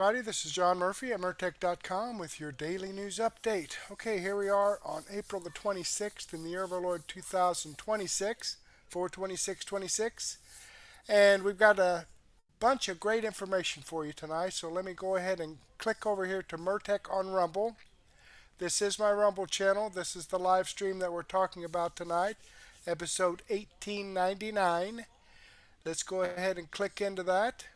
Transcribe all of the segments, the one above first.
everybody. This is John Murphy at Murtech.com with your daily news update. Okay, here we are on April the 26th in the year of our Lord 2026, 42626. And we've got a bunch of great information for you tonight. So let me go ahead and click over here to Murtech on Rumble. This is my Rumble channel. This is the live stream that we're talking about tonight, episode 1899. Let's go ahead and click into that.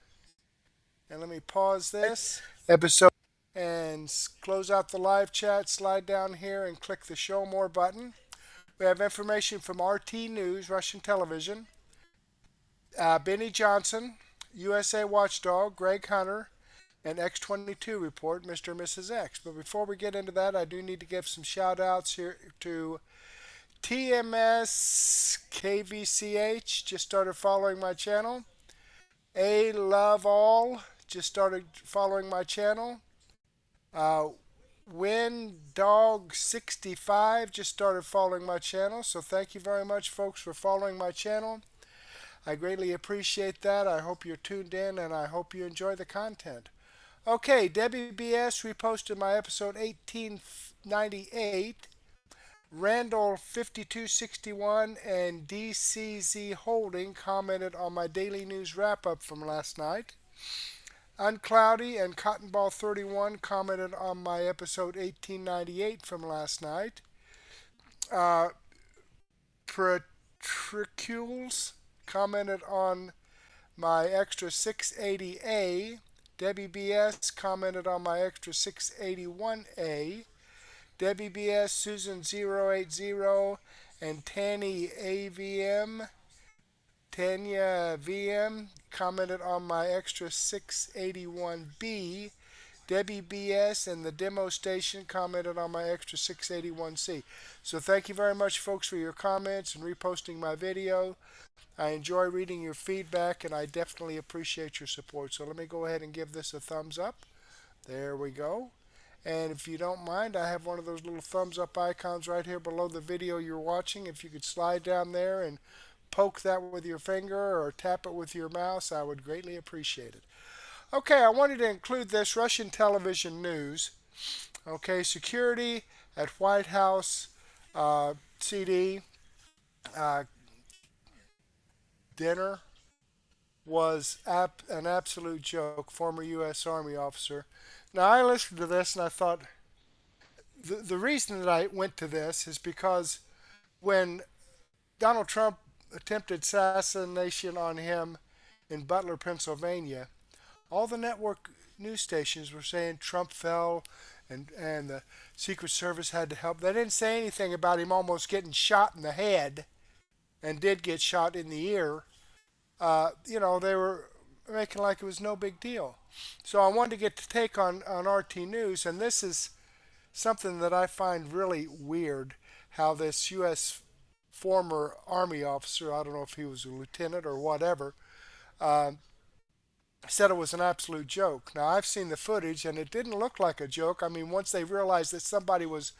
And let me pause this episode and close out the live chat, slide down here and click the show more button. We have information from RT News, Russian television, Benny Johnson, USA Watchdog, Greg Hunter, and X22 report, Mr. and Mrs. X. But before we get into that, I do need to give some shout outs here to TMS KVCH, just started following my channel. A Love All just started following my channel. WinDog65 just started following my channel. So thank you very much, folks, for following my channel. I greatly appreciate that. I hope you're tuned in and I hope you enjoy the content. Okay, WBS reposted my episode 1898. Randall 5261 and DCZ Holding commented on my daily news wrap-up from last night. Uncloudy and Cottonball 31 commented on my episode 1898 from last night. Patricules commented on my extra 680A. Debbie BS commented on my extra 681A. Debbie BS, Susan 080, and Tanya VM commented on my extra 681B. Debbie BS and the demo station commented on my extra 681C. So thank you very much, folks, for your comments and reposting my video. I enjoy reading your feedback, and I definitely appreciate your support. So let me go ahead and give this a thumbs up. There we go. And if you don't mind, I have one of those little thumbs up icons right here below the video you're watching. If you could slide down there and poke that with your finger or tap it with your mouse, I would greatly appreciate it. Okay, I wanted to include this Russian television news. Okay, security at White House CD dinner was an absolute joke. Former U.S. Army officer. Now, I listened to this and I thought the reason that I went to this is because when Donald Trump attempted assassination on him in Butler, Pennsylvania, all the network news stations were saying Trump fell and the Secret Service had to help. They didn't say anything about him almost getting shot in the head and did get shot in the ear. They were making like it was no big deal. So I wanted to get to take on RT News, and this is something that I find really weird, how this U.S. former Army officer, I don't know if he was a lieutenant or whatever, said it was an absolute joke. Now, I've seen the footage, and it didn't look like a joke. I mean, once they realized that somebody was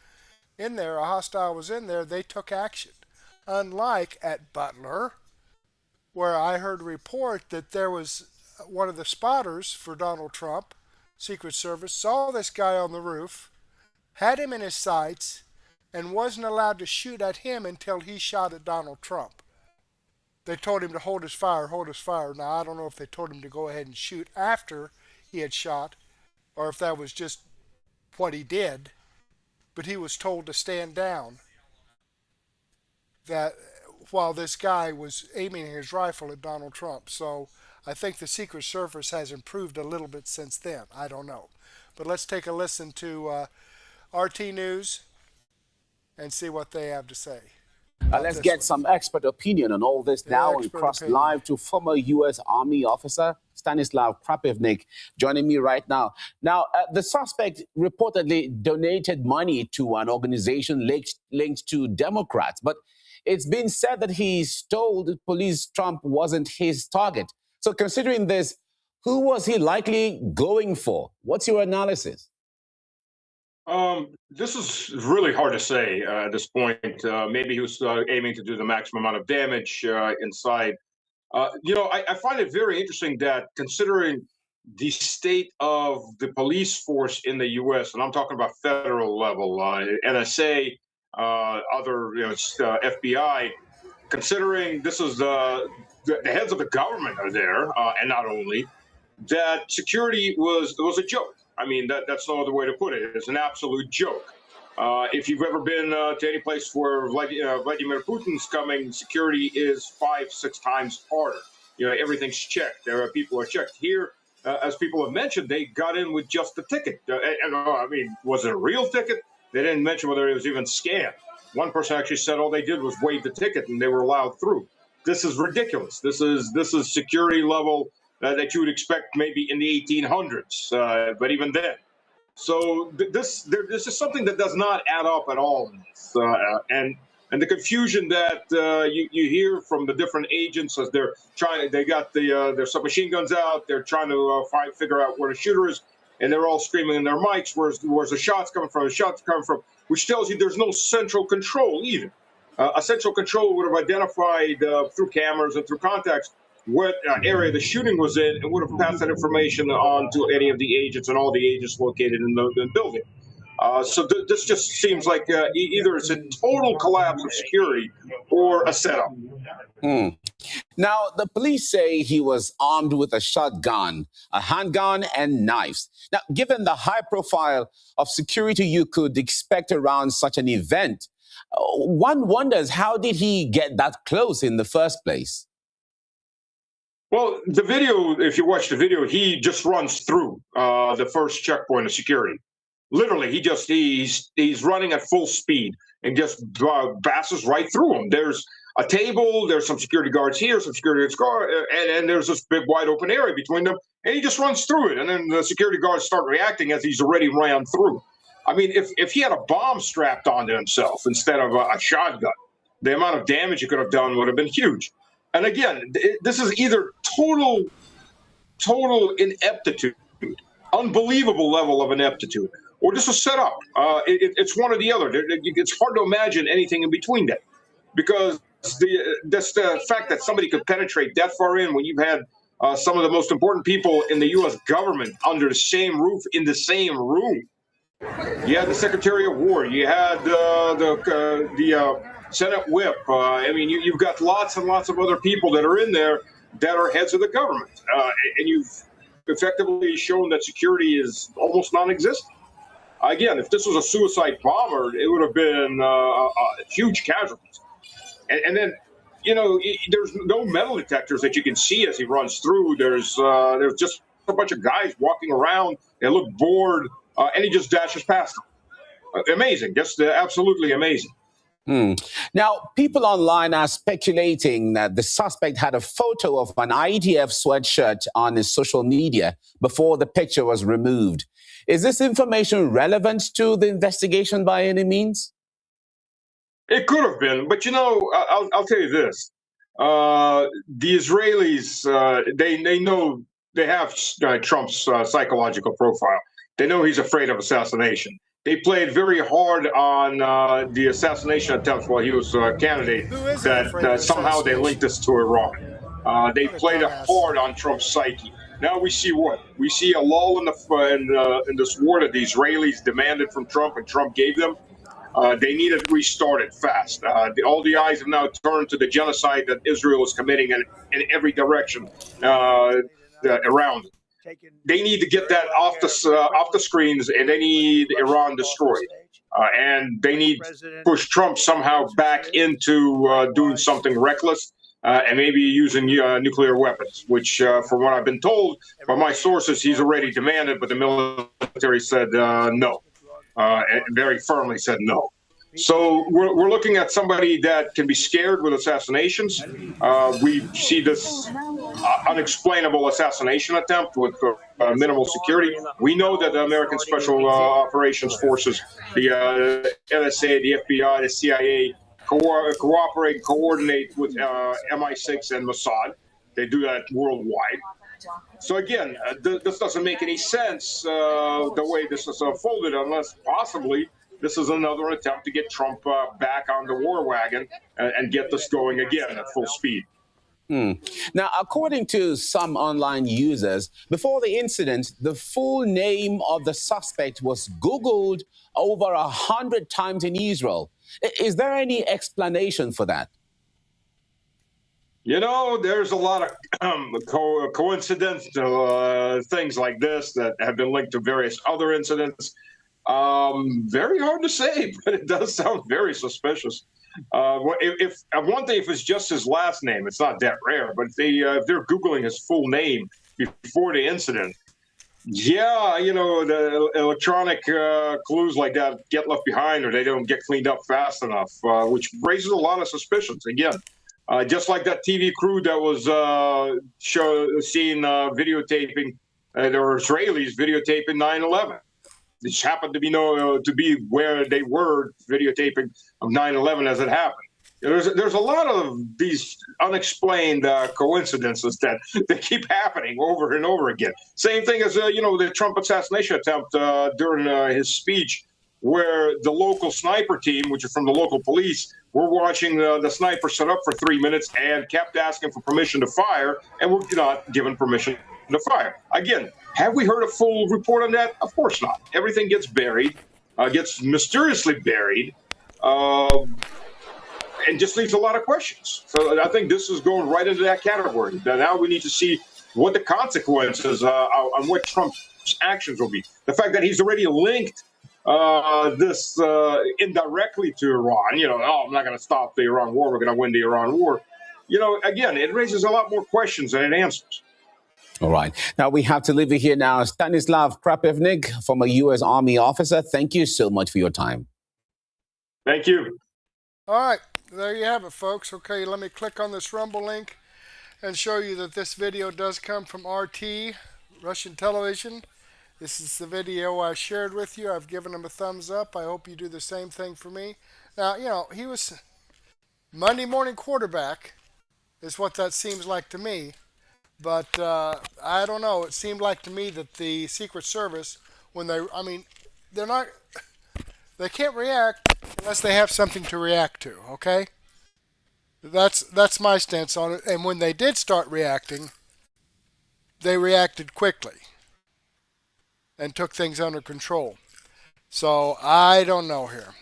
in there, a hostile was in there, they took action. Unlike at Butler, where I heard a report that there was one of the spotters for Donald Trump, Secret Service, saw this guy on the roof, had him in his sights, and wasn't allowed to shoot at him until he shot at Donald Trump. They told him to hold his fire, hold his fire. Now, I don't know if they told him to go ahead and shoot after he had shot, or if that was just what he did, but he was told to stand down. That while this guy was aiming his rifle at Donald Trump. So I think the Secret Service has improved a little bit since then. I don't know. But let's take a listen to RT News and see what they have to say. Let's get some expert opinion on all this now and cross live to former U.S. Army officer Stanislav Krapivnik joining me right now. Now, the suspect reportedly donated money to an organization linked to Democrats, but it's been said that he told police Trump wasn't his target. So considering this, who was he likely going for? What's your analysis? This is really hard to say at this point. Maybe he was aiming to do the maximum amount of damage inside. I find it very interesting that considering the state of the police force in the U.S., and I'm talking about federal level, NSA, other, FBI, considering this is the heads of the government are there, and not only that, security was a joke. I mean, that's no other way to put it. It's an absolute joke. If you've ever been to any place where Vladimir Putin's coming, security is 5-6 times harder. Everything's checked. There are people are checked here. As people have mentioned, they got in with just the ticket. I mean, was it a real ticket? They didn't mention whether it was even scanned. One person actually said all they did was wave the ticket and they were allowed through. This is ridiculous. This is security level that you would expect maybe in the 1800s, but even then. So this is something that does not add up at all. And the confusion that you hear from the different agents as they got their submachine guns out, they're trying to figure out where the shooter is, and they're all screaming in their mics, where's the shots coming from? The shots coming from, which tells you there's no central control either. A central control would have identified through cameras and through contacts what area the shooting was in, and would have passed that information on to any of the agents and all the agents located in the building. So this just seems like either it's a total collapse of security or a setup. Now, the police say he was armed with a shotgun, a handgun, and knives. Now, given the high profile of security you could expect around such an event, one wonders, how did he get that close in the first place? Well, the video, if you watch the video, he just runs through the first checkpoint of security. Literally, he's running at full speed and just passes right through them. There's a table, there's some security guards here, some security guards, and there's this big wide open area between them, and he just runs through it. And then the security guards start reacting as he's already ran through. I mean, if he had a bomb strapped onto himself instead of a shotgun, the amount of damage he could have done would have been huge. And again, this is either total ineptitude, unbelievable level of ineptitude, or just a setup. It's one or the other. It's hard to imagine anything in between that, because the fact that somebody could penetrate that far in when you've had some of the most important people in the U.S. government under the same roof, in the same room. You had the Secretary of War. You had the Senate Whip. I mean, you've got lots and lots of other people that are in there that are heads of the government. And you've effectively shown that security is almost non-existent. Again, if this was a suicide bomber, it would have been huge casualties. And then, there's no metal detectors that you can see as he runs through. There's just a bunch of guys walking around. They look bored, and he just dashes past them. Amazing, just absolutely amazing. Now, people online are speculating that the suspect had a photo of an IDF sweatshirt on his social media before the picture was removed. Is this information relevant to the investigation by any means? It could have been, but I'll tell you this: the Israelis, they know, they have Trump's psychological profile. They know he's afraid of assassination. They played very hard on the assassination attempt while he was a candidate, that somehow they linked this to Iran. They played it hard on Trump's psyche. Now we see what? We see a lull in this war that the Israelis demanded from Trump, and Trump gave them. They need it restarted fast. All the eyes have now turned to the genocide that Israel is committing in every direction around it. They need to get that off the screens, and they need Iran destroyed. And they need to push Trump somehow back into doing something reckless, and maybe using nuclear weapons, which, from what I've been told by my sources, he's already demanded, but the military said no, and very firmly said no. So we're looking at somebody that can be scared with assassinations. We see this unexplainable assassination attempt with minimal security. We know that the American Special Operations Forces, the NSA, the FBI, the CIA, cooperate, coordinate with MI6 and Mossad. They do that worldwide. So again, this doesn't make any sense the way this is unfolded, unless possibly this is another attempt to get Trump back on the war wagon and get this going again at full speed. Now, according to some online users, before the incident, the full name of the suspect was Googled over 100 times in Israel. Is there any explanation for that? You know, there's a lot of coincidental things like this that have been linked to various other incidents. Very hard to say, but it does sound very suspicious. If one thing, if it's just his last name, it's not that rare. But if they're Googling his full name before the incident, yeah, you know, the electronic clues like that get left behind, or they don't get cleaned up fast enough, which raises a lot of suspicions. Again, just like that TV crew that was seen videotaping, there were Israelis videotaping 9/11. This happened to be to be where they were videotaping of 9/11 as it happened. There's a lot of these unexplained coincidences that they keep happening over and over again. Same thing as the Trump assassination attempt during his speech, where the local sniper team, which is from the local police, were watching the sniper set up for 3 minutes and kept asking for permission to fire, and were not given permission to fire. Again, have we heard a full report on that? Of course not. Everything gets buried, gets mysteriously buried, and just leaves a lot of questions. So I think this is going right into that category. Now we need to see what the consequences on what Trump's actions will be. The fact that he's already linked this indirectly to Iran, I'm not going to stop the Iran war, we're going to win the Iran war. Again, it raises a lot more questions than it answers. All right. Now we have to leave it here now. Stanislav Krapivnik, former U.S. Army officer, thank you so much for your time. Thank you. All right. There you have it, folks. Okay, let me click on this Rumble link and show you that this video does come from RT, Russian television. This is the video I shared with you. I've given him a thumbs up. I hope you do the same thing for me. Now, he was Monday morning quarterback is what that seems like to me. But I don't know. It seemed like to me that the Secret Service, they can't react unless they have something to react to, okay? That's my stance on it. And when they did start reacting, they reacted quickly and took things under control. So I don't know here.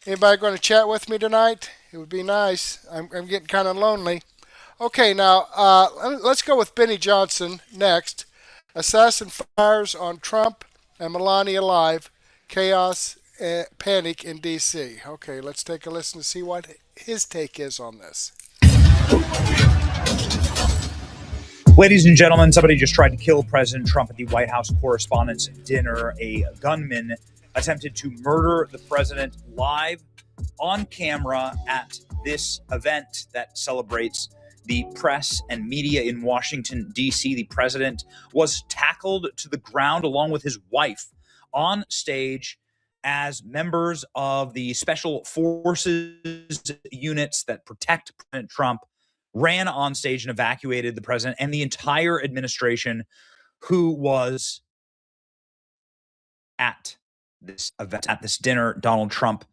Anybody going to chat with me tonight? It would be nice. I'm getting kind of lonely. Okay, now let's go with Benny Johnson next. Assassin fires on Trump and Melania live. Chaos and panic in D.C. Okay, let's take a listen to see what his take is on this. Ladies and gentlemen, somebody just tried to kill President Trump at the White House Correspondents' Dinner. A gunman attempted to murder the president live on camera at this event that celebrates the press and media in Washington, D.C. The president was tackled to the ground along with his wife on stage as members of the special forces units that protect President Trump ran on stage and evacuated the president and the entire administration who was at this event, at this dinner. Donald Trump,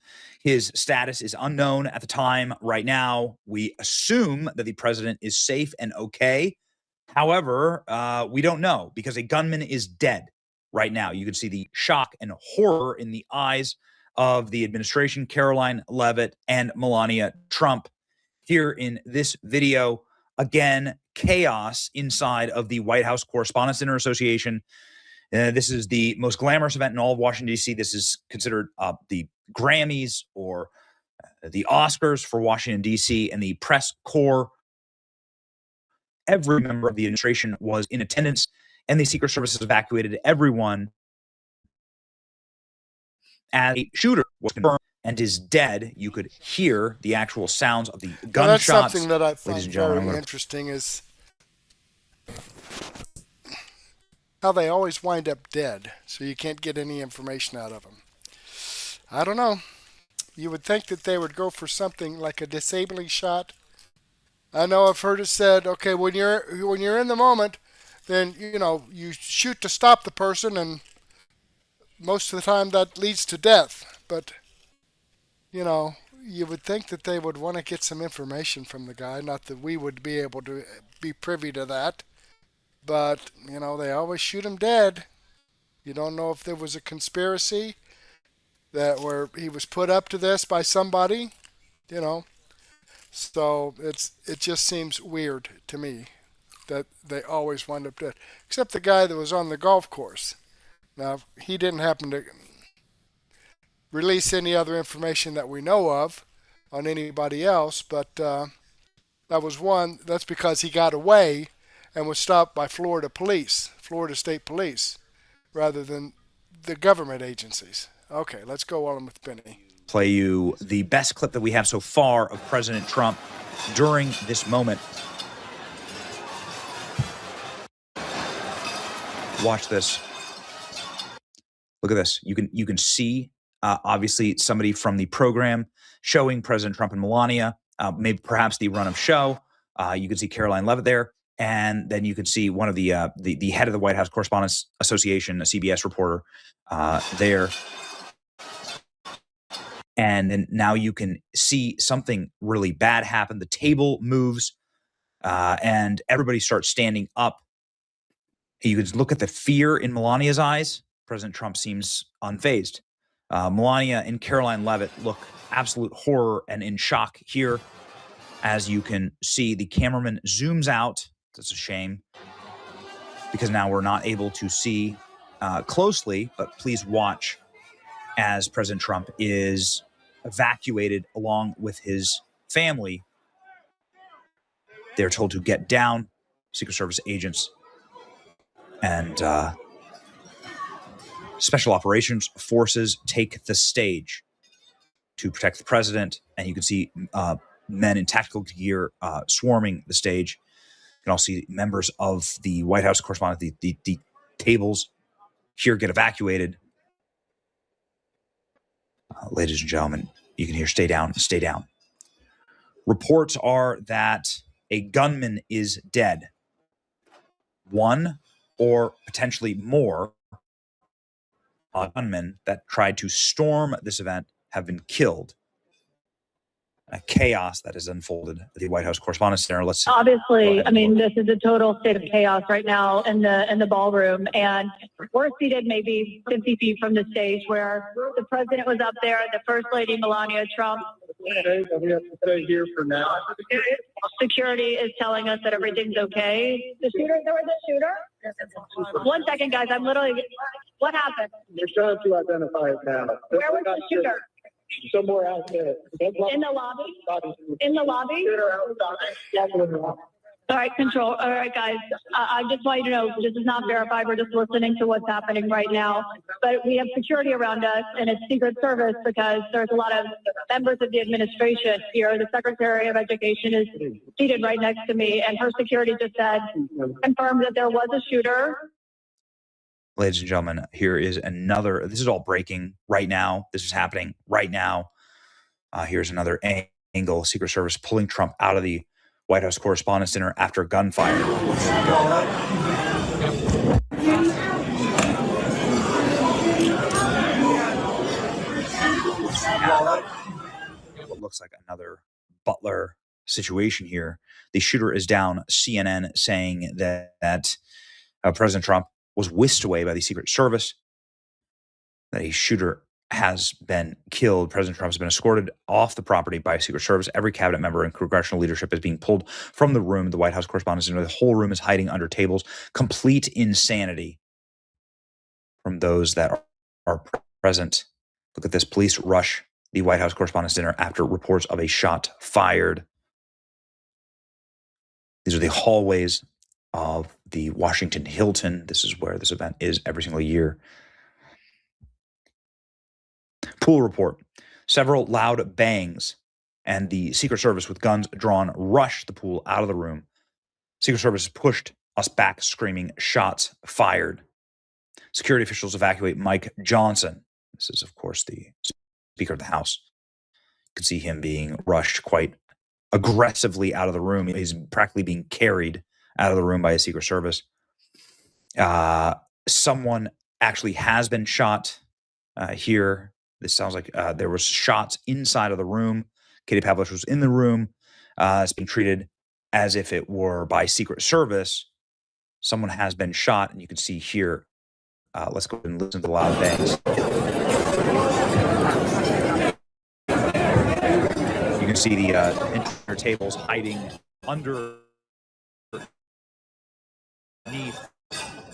his status is unknown at the time. Right now, we assume that the president is safe and okay. However, we don't know because a gunman is dead right now. You can see the shock and horror in the eyes of the administration, Caroline Leavitt and Melania Trump. Here in this video, again, chaos inside of the White House Correspondents' Dinner Association. This is the most glamorous event in all of Washington, D.C. This is considered the Grammys or the Oscars for Washington, D.C. and the press corps. Every member of the administration was in attendance, and the Secret Service has evacuated everyone as a shooter was confirmed and is dead. You could hear the actual sounds of the gunshots. That's something that I find very interesting is how they always wind up dead, so you can't get any information out of them. I don't know. You would think that they would go for something like a disabling shot. I know I've heard it said, okay, when you're in the moment, then you shoot to stop the person, and most of the time that leads to death. But you would think that they would want to get some information from the guy. Not that we would be able to be privy to that, but they always shoot him dead. You don't know if there was a conspiracy that where he was put up to this by somebody, you know. So it just seems weird to me that they always wind up dead. Except the guy that was on the golf course. Now, he didn't happen to release any other information that we know of on anybody else, but that was one. That's because he got away and was stopped by Florida State Police, rather than the government agencies. Okay, let's go on with Benny. Play you the best clip that we have so far of President Trump during this moment. Watch this. Look at this. You can see obviously somebody from the program showing President Trump and Melania, maybe perhaps the run of show. You can see Caroline Levitt there, and then you can see one of the head of the White House Correspondents Association, a CBS reporter, there. And then now you can see something really bad happen. The table moves, and everybody starts standing up. You can look at the fear in Melania's eyes. President Trump seems unfazed. Melania and Caroline Levitt look absolute horror and in shock here. As you can see, the cameraman zooms out. That's a shame, because now we're not able to see closely, but please watch as President Trump is evacuated along with his family. They're told to get down. Secret Service agents and special operations forces take the stage to protect the president. And you can see men in tactical gear swarming the stage. You can also see members of the White House correspondent, the tables here get evacuated. Ladies and gentlemen, you can hear, stay down, stay down. Reports are that a gunman is dead. One or potentially more gunmen that tried to storm this event have been killed. A chaos that has unfolded at the White House Correspondents' Center. Obviously, I mean, this is a total state of chaos right now in the ballroom, and we're seated maybe 50 feet from the stage where the president was up there, the First Lady Melania Trump. We have to stay here for now. Security is telling us that everything's okay. The shooter, there was a shooter? 1 second, guys. I'm literally. What happened? We're trying to identify it now. Where was the shooter? Somewhere out there. In the lobby? In the lobby? Outside. All right, control. All right, guys. I just want you to know this is not verified. We're just listening to what's happening right now. But we have security around us, and it's Secret Service because there's a lot of members of the administration here. The Secretary of Education is seated right next to me, and her security just said, confirmed that there was a shooter. Ladies and gentlemen, here is another. This is all breaking right now. This is happening right now. Here's another angle. Secret Service pulling Trump out of the White House Correspondents' Dinner after gunfire. What looks like another Butler situation here. The shooter is down. CNN saying that President Trump was whisked away by the Secret Service, that a shooter has been killed. President Trump has been escorted off the property by Secret Service. Every cabinet member and congressional leadership is being pulled from the room. The White House Correspondents' Dinner, the whole room is hiding under tables. Complete insanity from those that are present. Look at this. Police rush the White House Correspondents' Dinner after reports of a shot fired. These are the hallways of the Washington Hilton. This is where this event is every single year. Pool report. Several loud bangs, and the Secret Service with guns drawn rushed the pool out of the room. Secret Service pushed us back, screaming, shots fired. Security officials evacuate Mike Johnson. This is, of course, the Speaker of the House. You can see him being rushed quite aggressively out of the room. He's practically being carried out of the room by a Secret Service. Someone actually has been shot here. This sounds like there was shots inside of the room. Katie Pavlich was in the room. It's being treated as if it were by Secret Service. Someone has been shot, and you can see here. Let's go and listen to the loud bangs. You can see the entire tables hiding underneath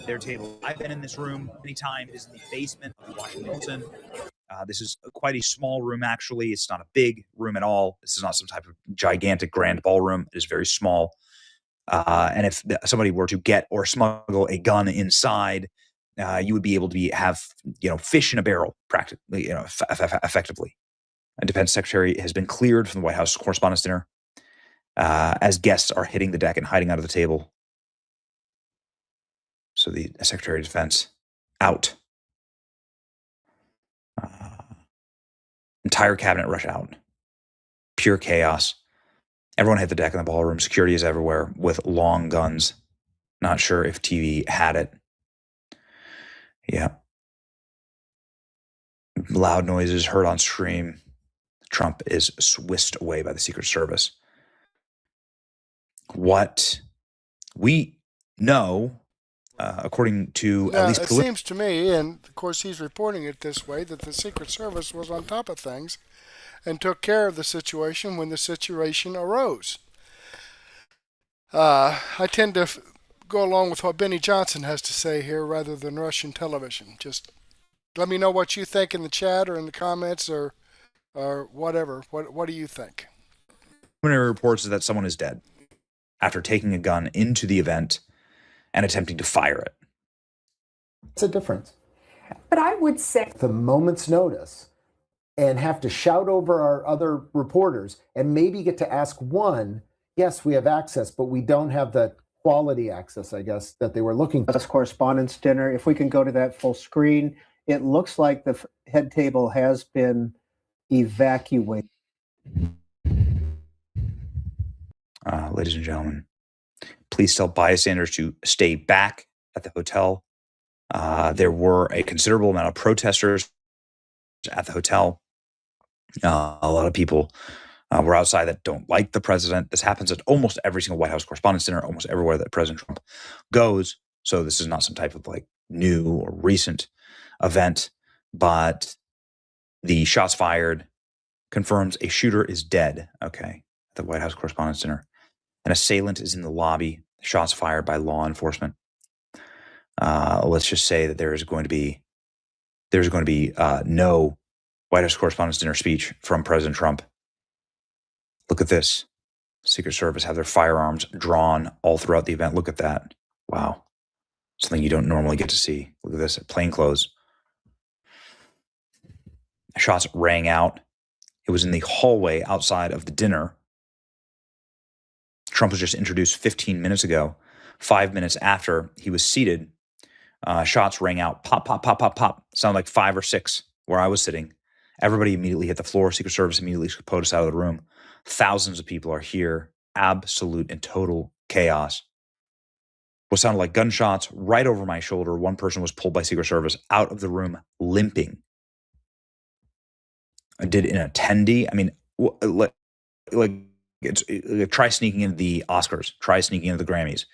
their table. I've been in this room many times. It is in the basement of the Washington Hilton. This is quite a small room, actually. It's not a big room at all. This is not some type of gigantic grand ballroom. It is very small. And if somebody were to get or smuggle a gun inside, you would be able to have fish in a barrel, practically, effectively. A defense secretary has been cleared from the White House Correspondents' Dinner as guests are hitting the deck and hiding under the table. So the Secretary of Defense out. Entire cabinet rush out. Pure chaos. Everyone hit the deck in the ballroom. Security is everywhere with long guns. Not sure if TV had it. Yeah. Loud noises heard on stream. Trump is whisked away by the Secret Service. What we know, according to at least... It seems to me, and of course he's reporting it this way, that the Secret Service was on top of things and took care of the situation when the situation arose. I tend to go along with what Benny Johnson has to say here rather than Russian television. Just let me know what you think in the chat or in the comments or whatever. What do you think? Preliminary reports is that someone is dead after taking a gun into the event and attempting to fire it. It's a difference. But I would say the moment's notice and have to shout over our other reporters and maybe get to ask one, yes, we have access, but we don't have the quality access, I guess, that they were looking for. Correspondents' Dinner. If we can go to that full screen, it looks like the head table has been evacuated. Ladies and gentlemen, please tell bystanders to stay back at the hotel. There were a considerable amount of protesters at the hotel. A lot of people were outside that don't like the president. This happens at almost every single White House Correspondents' Dinner, almost everywhere that President Trump goes. So this is not some type of new or recent event, but the shots fired confirms a shooter is dead. Okay, at the White House Correspondents' Dinner. An assailant is in the lobby. Shots fired by law enforcement. Let's just say that there's going to be no White House Correspondents' Dinner speech from President Trump. Look at this. Secret Service have their firearms drawn all throughout the event. Look at that. Wow. Something you don't normally get to see. Look at this. Plainclothes. Shots rang out. It was in the hallway outside of the dinner. Trump was just introduced 15 minutes ago. 5 minutes after he was seated, shots rang out. Pop, pop, pop, pop, pop. Sounded like 5 or 6 where I was sitting. Everybody immediately hit the floor. Secret Service immediately put us out of the room. Thousands of people are here. Absolute and total chaos. What sounded like gunshots right over my shoulder. One person was pulled by Secret Service out of the room limping. I did an attendee. I mean, try sneaking into the Oscars. Try sneaking into the Grammys.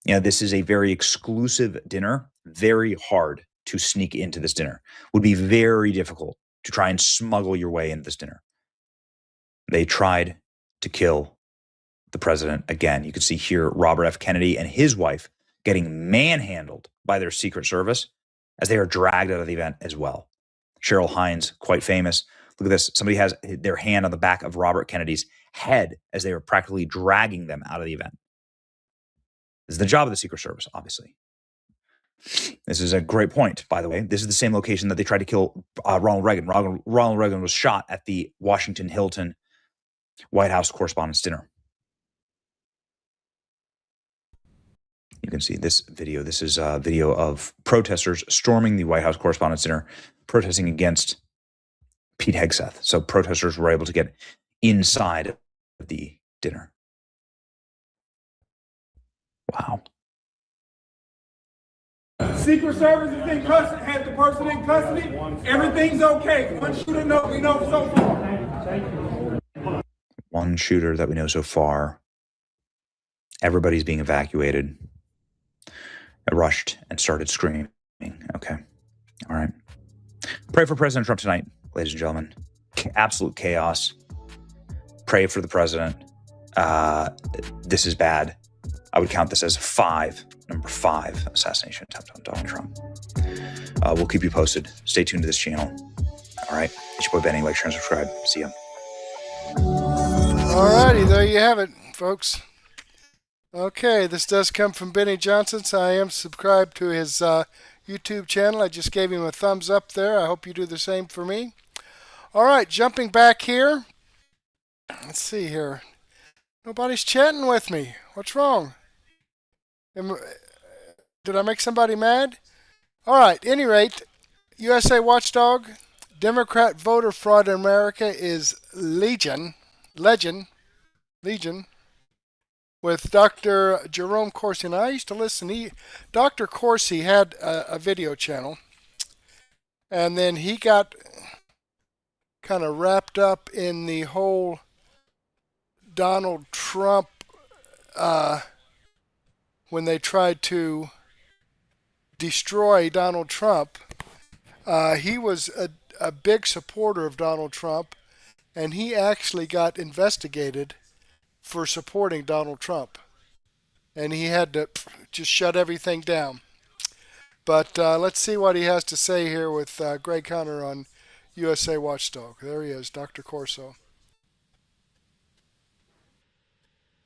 This is a very exclusive dinner. Very hard to sneak into this dinner. Would be very difficult to try and smuggle your way into this dinner. They tried to kill the president again. You can see here Robert F. Kennedy and his wife getting manhandled by their Secret Service as they are dragged out of the event as well. Cheryl Hines, quite famous. Look at this. Somebody has their hand on the back of Robert Kennedy's head as they were practically dragging them out of the event. This is the job of the Secret Service, obviously. This is a great point, by the way. This is the same location that they tried to kill Ronald Reagan. Ronald Reagan was shot at the Washington Hilton White House Correspondents' Dinner. You can see this video. This is a video of protesters storming the White House Correspondents' Dinner, protesting against Pete Hegseth. So protesters were able to get inside of the dinner. Wow. Secret Service is in custody, has the person in custody. Everything's okay. One shooter, we know so far. One shooter that we know so far. Everybody's being evacuated. I rushed and started screaming. Okay. All right. Pray for President Trump tonight, ladies and gentlemen. Absolute chaos. Pray for the president. This is bad. I would count this as number 5 assassination attempt on Donald Trump. We'll keep you posted. Stay tuned to this channel. All right. It's your boy Benny. Like, share, and subscribe. See ya. All righty. There you have it, folks. Okay. This does come from Benny Johnson. So I am subscribed to his YouTube channel. I just gave him a thumbs up there. I hope you do the same for me. All right. Jumping back here. Let's see here. Nobody's chatting with me. What's wrong? Did I make somebody mad? All right. Any rate, USA Watchdog, Democrat voter fraud in America is Legion, with Dr. Jerome Corsi. And I used to listen. Dr. Corsi had a video channel, and then he got kind of wrapped up in the whole Donald Trump when they tried to destroy Donald Trump. He was a big supporter of Donald Trump, and he actually got investigated for supporting Donald Trump. And he had to just shut everything down. But let's see what he has to say here with Greg Hunter on USA Watchdog. There he is, Dr. Corso.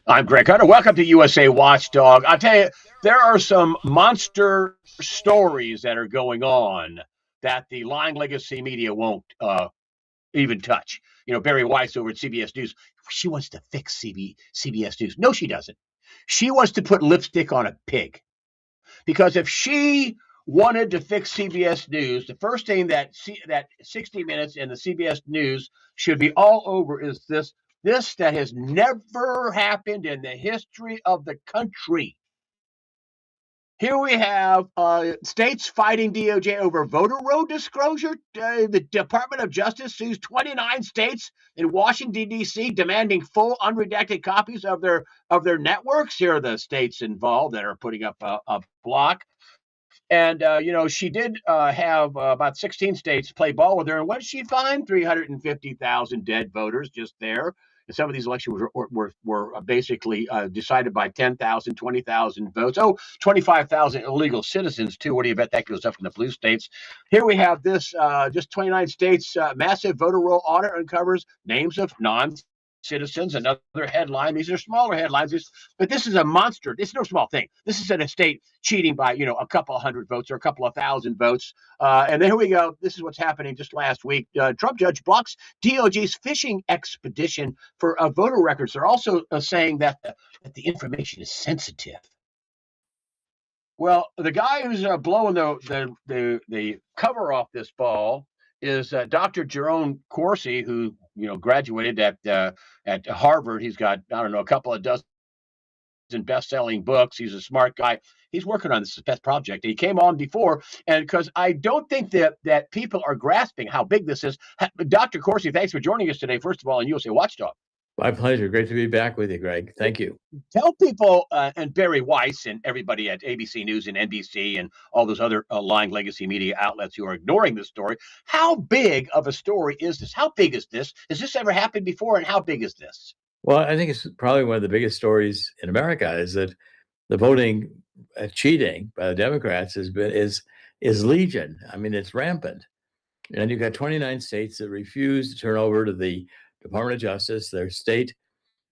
I'm Greg Hunter. Welcome to USA Watchdog. I'll tell you, there are some monster stories that are going on that the lying legacy media won't even touch. You know, Barry Weiss over at CBS News, she wants to fix CBS News. No, she doesn't. She wants to put lipstick on a pig. Because if she wanted to fix CBS News, the first thing that 60 Minutes and the CBS News should be all over is this that has never happened in the history of the country. Here we have states fighting DOJ over voter roll disclosure. The Department of Justice sues 29 states in Washington, D.C., demanding full unredacted copies of their networks. Here are the states involved that are putting up a block. And, she did have about 16 states play ball with her. And what did she find? 350,000 dead voters just there. And some of these elections were basically decided by 10,000, 20,000 votes. Oh, 25,000 illegal citizens, too. What do you bet that goes up in the blue states? Here we have this, just 29 states, massive voter roll audit uncovers names of non-citizens. Another headline. These are smaller headlines, but this is a monster. It's no small thing. This is in a state cheating by, a couple of hundred votes or a couple of thousand votes. And then here we go. This is what's happening just last week. Trump judge blocks DOJ's fishing expedition for voter records. They're also saying that the information is sensitive. Well, the guy who's blowing the cover off this ball is Dr. Jerome Corsi, who graduated at Harvard. He's got, a couple of dozen best-selling books. He's a smart guy. He's working on this pet project. He came on before, and because I don't think that people are grasping how big this is. Dr. Corsi, thanks for joining us today, first of all, on USA Watchdog. My pleasure. Great to be back with you, Greg. Thank you. Tell people, and Barry Weiss and everybody at ABC News and NBC and all those other lying legacy media outlets who are ignoring this story, how big of a story is this? How big is this? Has this ever happened before, and how big is this? Well, I think it's probably one of the biggest stories in America is that the voting cheating by the Democrats is legion. I mean, it's rampant. And you've got 29 states that refuse to turn over to the Department of Justice their state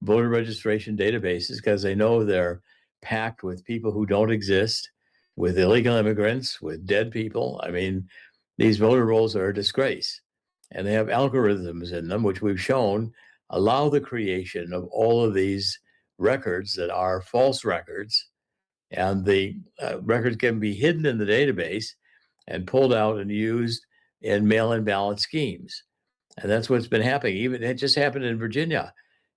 voter registration databases because they know they're packed with people who don't exist, with illegal immigrants, with dead people. I mean, these voter rolls are a disgrace. And they have algorithms in them, which we've shown allow the creation of all of these records that are false records. And the records can be hidden in the database and pulled out and used in mail-in ballot schemes. And that's what's been happening. Even it just happened in Virginia.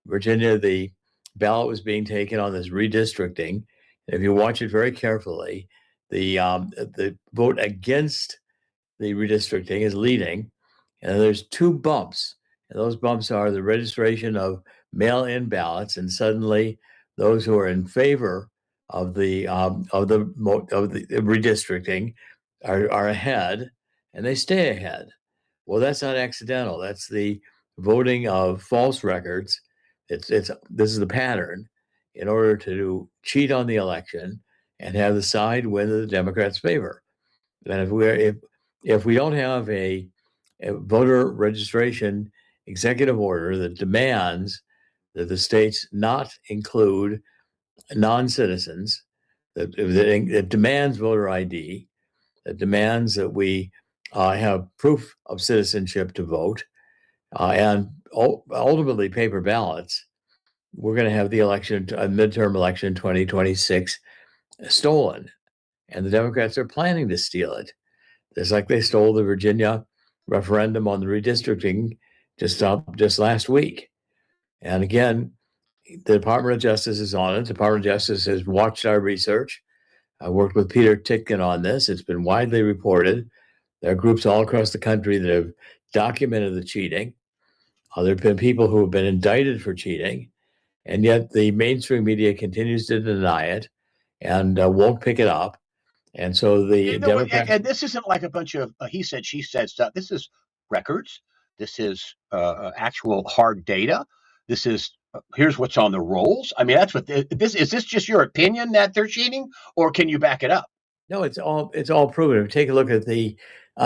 The ballot was being taken on this redistricting. If you watch it very carefully, the vote against the redistricting is leading, and there's 2 bumps And those bumps are the registration of mail-in ballots, and suddenly those who are in favor of the redistricting are ahead, and they stay ahead. Well, that's not accidental. That's the voting of false records. This is the pattern in order to cheat on the election and have the side win in the Democrats' favor. And if we don't have a voter registration executive order that demands that the states not include non-citizens, that demands voter ID, that demands that we have proof of citizenship to vote, and ultimately paper ballots, we're going to have the election, a midterm election 2026, stolen. And the Democrats are planning to steal it. Just like they stole the Virginia referendum on the redistricting just last week. And again, the Department of Justice is on it. The Department of Justice has watched our research. I worked with Peter Titkin on this. It's been widely reported. There are groups all across the country that have documented the cheating. There have been people who have been indicted for cheating, and yet the mainstream media continues to deny it and won't pick it up. And so the Democrats... And this isn't like a bunch of he said, she said stuff. This is records. This is actual hard data. This is here's what's on the rolls. I mean, that's what this is. This just your opinion that they're cheating, or can you back it up? No, it's all proven. Take a look at the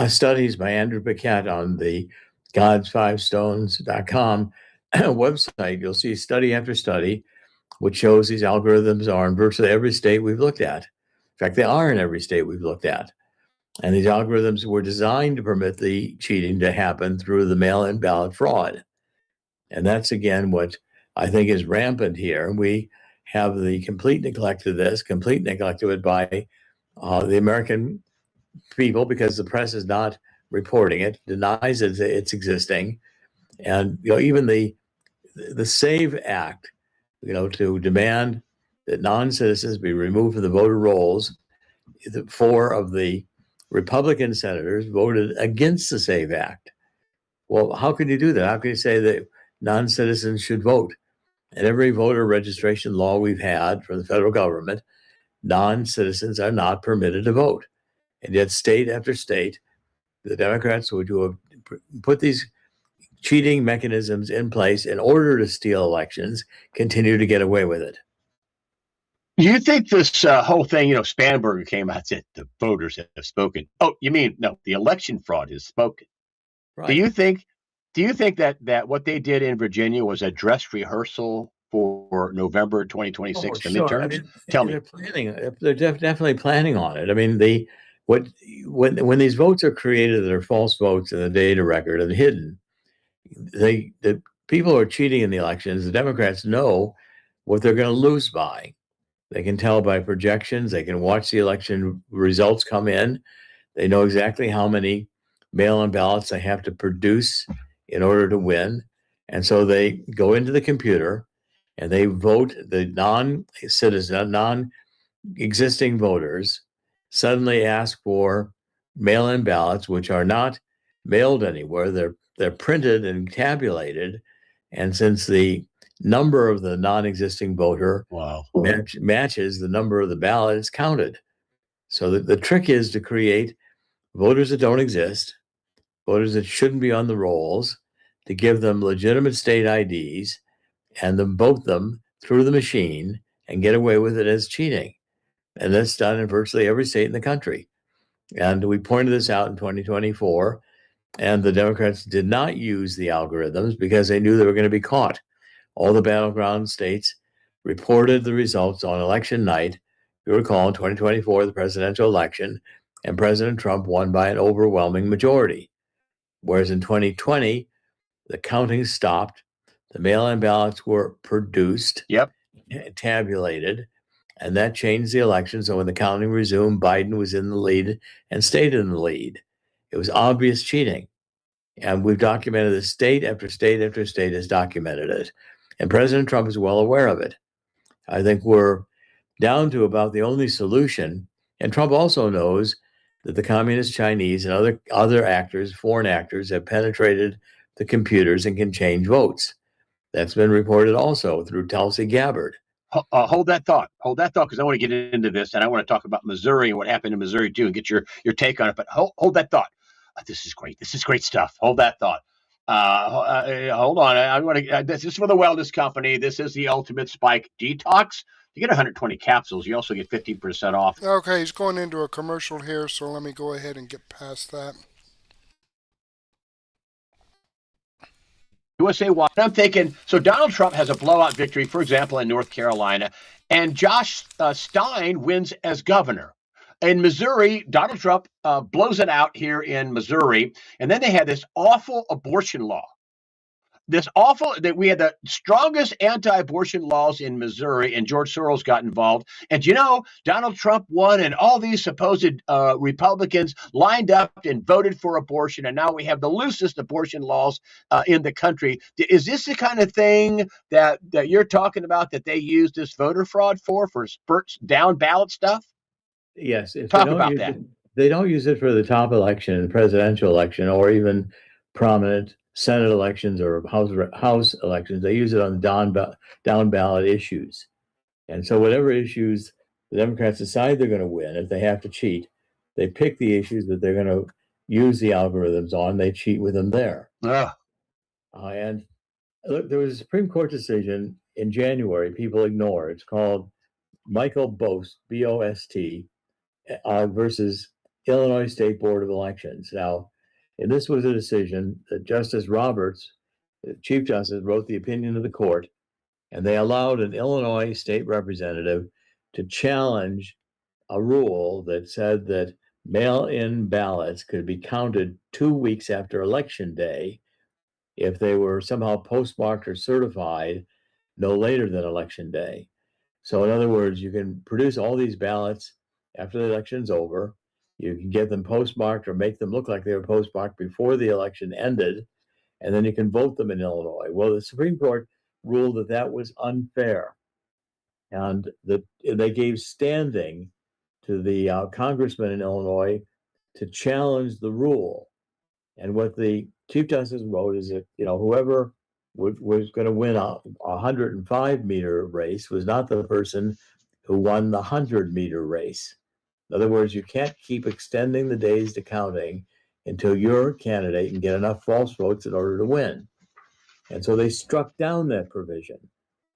studies by Andrew Paquette on the gods5stones.com website. You'll see study after study which shows these algorithms are in virtually every state we've looked at. In fact, they are in every state we've looked at. And these algorithms were designed to permit the cheating to happen through the mail-in ballot fraud. And that's, again, what I think is rampant here. We have the complete neglect of this, complete neglect of it by the American people, because the press is not reporting it, denies it's existing. And even the SAVE Act, to demand that non-citizens be removed from the voter rolls, 4 of the Republican senators voted against the SAVE Act. Well, how can you do that? How can you say that non-citizens should vote? In every voter registration law we've had from the federal government, non-citizens are not permitted to vote. And yet state after state, the Democrats would have put these cheating mechanisms in place in order to steal elections, continue to get away with it. You think this whole thing, Spanberger came out and said the voters have spoken. Oh, you mean, no, the election fraud has spoken. Right. Do you think that what they did in Virginia was a dress rehearsal for November 2026, the sure. midterms? I mean, Tell me. They're definitely planning on it. I mean, when these votes are created that are false votes in the data record and hidden, the people who are cheating in the elections, the Democrats know what they're going to lose by. They can tell by projections. They can watch the election results come in. They know exactly how many mail-in ballots they have to produce in order to win. And so they go into the computer and they vote. The non-citizen, non-existing voters suddenly ask for mail-in ballots, which are not mailed anywhere. They're printed and tabulated. And since the number of the non-existing voter matches the number of the ballot, it's counted. So the trick is to create voters that don't exist, voters that shouldn't be on the rolls, to give them legitimate state IDs and then vote them through the machine and get away with it as cheating. And that's done in virtually every state in the country. And we pointed this out in 2024, and the Democrats did not use the algorithms because they knew they were going to be caught. All the battleground states reported the results on election night. You recall in 2024, the presidential election, and President Trump won by an overwhelming majority. Whereas in 2020, the counting stopped. The mail-in ballots were produced, tabulated, and that changed the election. So when the counting resumed, Biden was in the lead and stayed in the lead. It was obvious cheating. And we've documented this. State after state after state has documented it. And President Trump is well aware of it. I think we're down to about the only solution. And Trump also knows that the communist Chinese and other actors, foreign actors, have penetrated the computers and can change votes. That's been reported also through Tulsi Gabbard. Hold that thought. Hold that thought, because I want to get into this, and I want to talk about Missouri and what happened in Missouri too, and get your take on it. But hold that thought. This is great. This is great stuff. Hold that thought. Hold on. I want to. This is for the wellness company. This is the Ultimate Spike Detox. You get 120 capsules. You also get 15% off. Okay, he's going into a commercial here, so let me go ahead and get past that. USA Watch. I'm thinking, so Donald Trump has a blowout victory, for example, in North Carolina, and Josh Stein wins as governor. In Missouri, Donald Trump blows it out here in Missouri, and then they had this awful abortion law. That we had the strongest anti-abortion laws in Missouri, and George Soros got involved. And Donald Trump won, and all these supposed Republicans lined up and voted for abortion, and now we have the loosest abortion laws in the country. Is this the kind of thing that you're talking about, that they use this voter fraud for down ballot stuff? Yes. Talk about that. They don't use it for the top election, the presidential election, or even prominent Senate elections or House elections. They use it on down ballot issues. And so whatever issues the Democrats decide they're going to win, if they have to cheat, they pick the issues that they're going to use the algorithms on. They cheat with them there. And look, there was a Supreme Court decision in January people ignore. It's called Michael Bost, B-O-S-T, versus Illinois State Board of Elections. Now, and this was a decision that Justice Roberts, the Chief Justice, wrote the opinion of the court, and they allowed an Illinois state representative to challenge a rule that said that mail-in ballots could be counted 2 weeks after Election Day if they were somehow postmarked or certified no later than Election Day. So in other words, you can produce all these ballots after the election's over. You can get them postmarked or make them look like they were postmarked before the election ended, and then you can vote them in Illinois. Well, the Supreme Court ruled that that was unfair, and that they gave standing to the congressman in Illinois to challenge the rule. And what the Chief Justice wrote is that whoever was going to win a 105-meter race was not the person who won the 100-meter race. In other words, you can't keep extending the days to counting until your candidate can get enough false votes in order to win. And so they struck down that provision.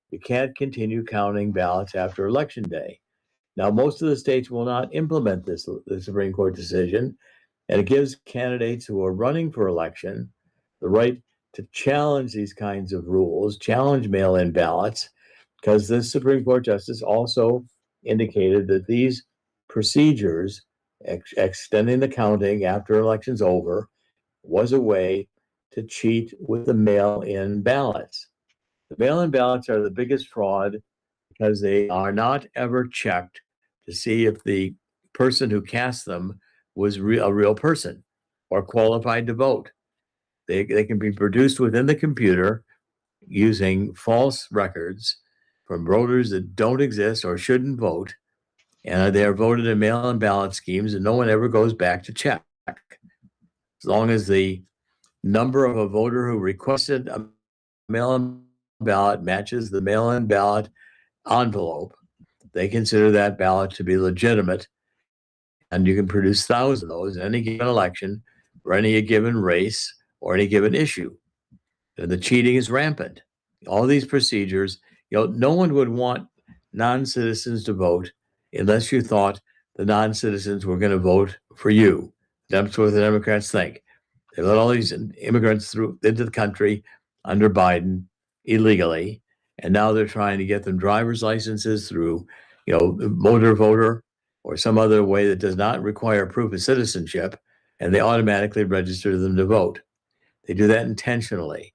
You can't continue counting ballots after Election Day. Now, most of the states will not implement the Supreme Court decision, and it gives candidates who are running for election the right to challenge these kinds of rules, challenge mail-in ballots, because the Supreme Court justice also indicated that these procedures, extending the counting after election's over, was a way to cheat with the mail-in ballots. The mail-in ballots are the biggest fraud because they are not ever checked to see if the person who cast them was a real person or qualified to vote. They can be produced within the computer using false records from voters that don't exist or shouldn't vote, and they are voted in mail-in ballot schemes, and no one ever goes back to check. As long as the number of a voter who requested a mail-in ballot matches the mail-in ballot envelope, they consider that ballot to be legitimate, and you can produce thousands of those in any given election or any given race or any given issue. And the cheating is rampant. All these procedures, no one would want non-citizens to vote unless you thought the non-citizens were going to vote for you. That's what the Democrats think. They let all these immigrants into the country under Biden illegally, and now they're trying to get them driver's licenses through, motor voter or some other way that does not require proof of citizenship, and they automatically register them to vote. They do that intentionally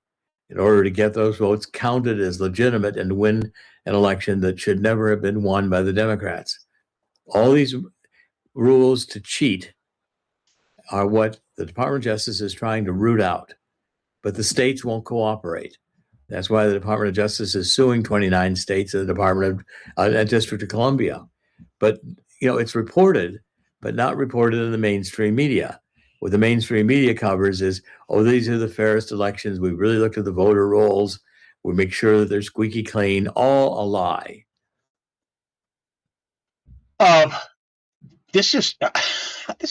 in order to get those votes counted as legitimate and win an election that should never have been won by the Democrats. All these rules to cheat are what the Department of Justice is trying to root out, but the states won't cooperate. That's why the Department of Justice is suing 29 states and the Department of District of Columbia. But it's reported, but not reported in the mainstream media. what the mainstream media covers is, oh, these are the fairest elections. We really looked at the voter rolls. We make sure that they're squeaky clean. All a lie. This is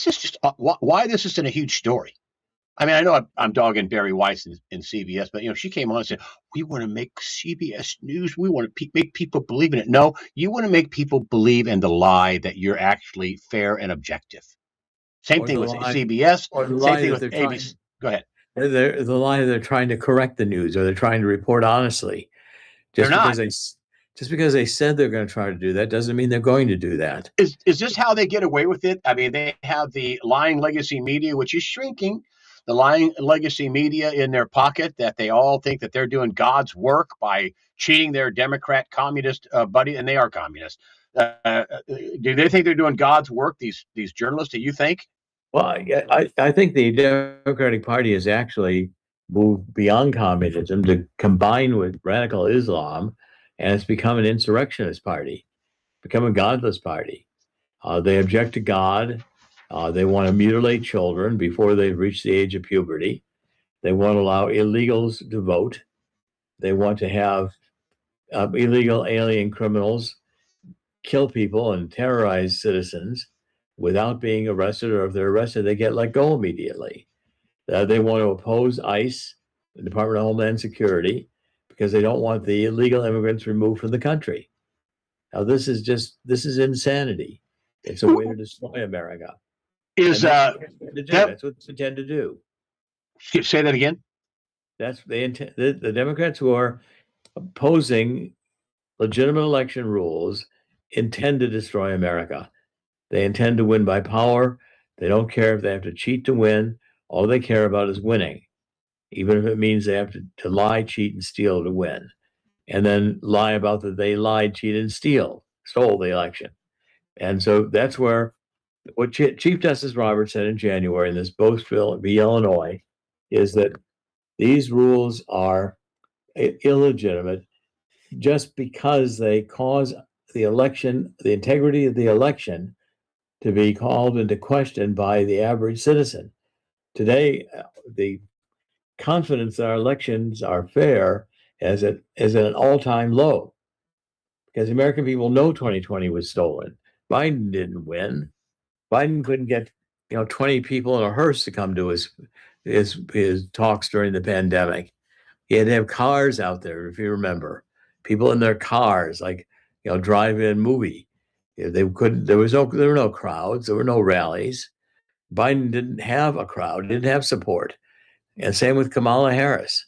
just why this isn't a huge story. I mean, I know I'm dogging Barry Weiss in CBS, but she came on and said, we want to make CBS News. We want to make people believe in it. No, you want to make people believe in the lie that you're actually fair and objective. Same thing with CBS. Same thing with ABC. Go ahead. The lie they're trying to correct the news, or they're trying to report honestly. They're not. Just because they said they're going to try to do that doesn't mean they're going to do that. Is this how they get away with it? I mean, they have the lying legacy media, which is shrinking. The lying legacy media in their pocket, that they all think that they're doing God's work by cheating their Democrat communist buddy, and they are communists. Do they think they're doing God's work, these journalists? Do you think? Well, I think the Democratic Party has actually moved beyond communism to combine with radical Islam, and it's become an insurrectionist party, become a godless party. They object to God. They want to mutilate children before they've reached the age of puberty. They want to allow illegals to vote. They want to have illegal alien criminals kill people and terrorize citizens without being arrested, or if they're arrested, they get let go immediately. They want to oppose ICE, the Department of Homeland Security, because they don't want the illegal immigrants removed from the country. Now, this is insanity. It's a way to destroy America. That's what they intend to do. Say that again. That's the Democrats who are opposing legitimate election rules intend to destroy America. They intend to win by power. They don't care if they have to cheat to win. All they care about is winning, even if it means they have to lie, cheat, and steal to win, and then lie about that they lied, cheated, and stole the election. And so that's where what Chief Justice Roberts said in January in this Boastville v. Illinois is that these rules are illegitimate just because they cause the election, the integrity of the election, to be called into question by the average citizen. Today, the confidence that our elections are fair is at an all-time low, because the American people know 2020 was stolen. Biden didn't win. Biden couldn't get 20 people in a hearse to come to his talks during the pandemic. He had to have cars out there, if you remember, people in their cars, like drive-in movie. They couldn't. There were no crowds. There were no rallies. Biden didn't have a crowd. Didn't have support. And same with Kamala Harris.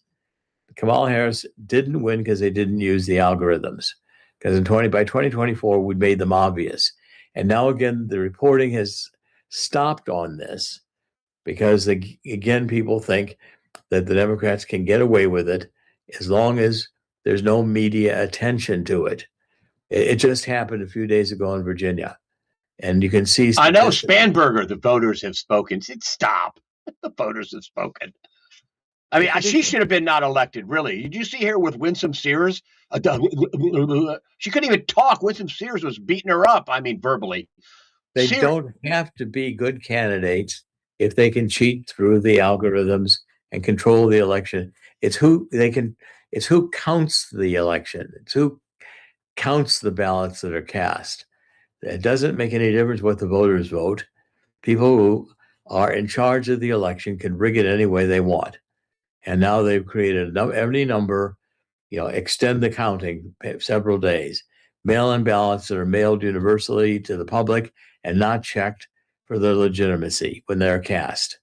Kamala Harris didn't win because they didn't use the algorithms. Because by 2024, we made them obvious. And now again, the reporting has stopped on this because again, people think that the Democrats can get away with it as long as there's no media attention to it. It just happened a few days ago in Virginia. And you can see. I know Spanberger, the voters have spoken. Stop. The voters have spoken. I mean, she should have been not elected, really. Did you see her with Winsome Sears? She couldn't even talk. Winsome Sears was beating her up, verbally. They don't have to be good candidates if they can cheat through the algorithms and control the election. It's who counts the election. It's who counts the ballots that are cast. It doesn't make any difference what the voters vote. People who are in charge of the election can rig it any way they want. And now they've created any number, extend the counting several days. Mail-in ballots that are mailed universally to the public and not checked for their legitimacy when they're cast.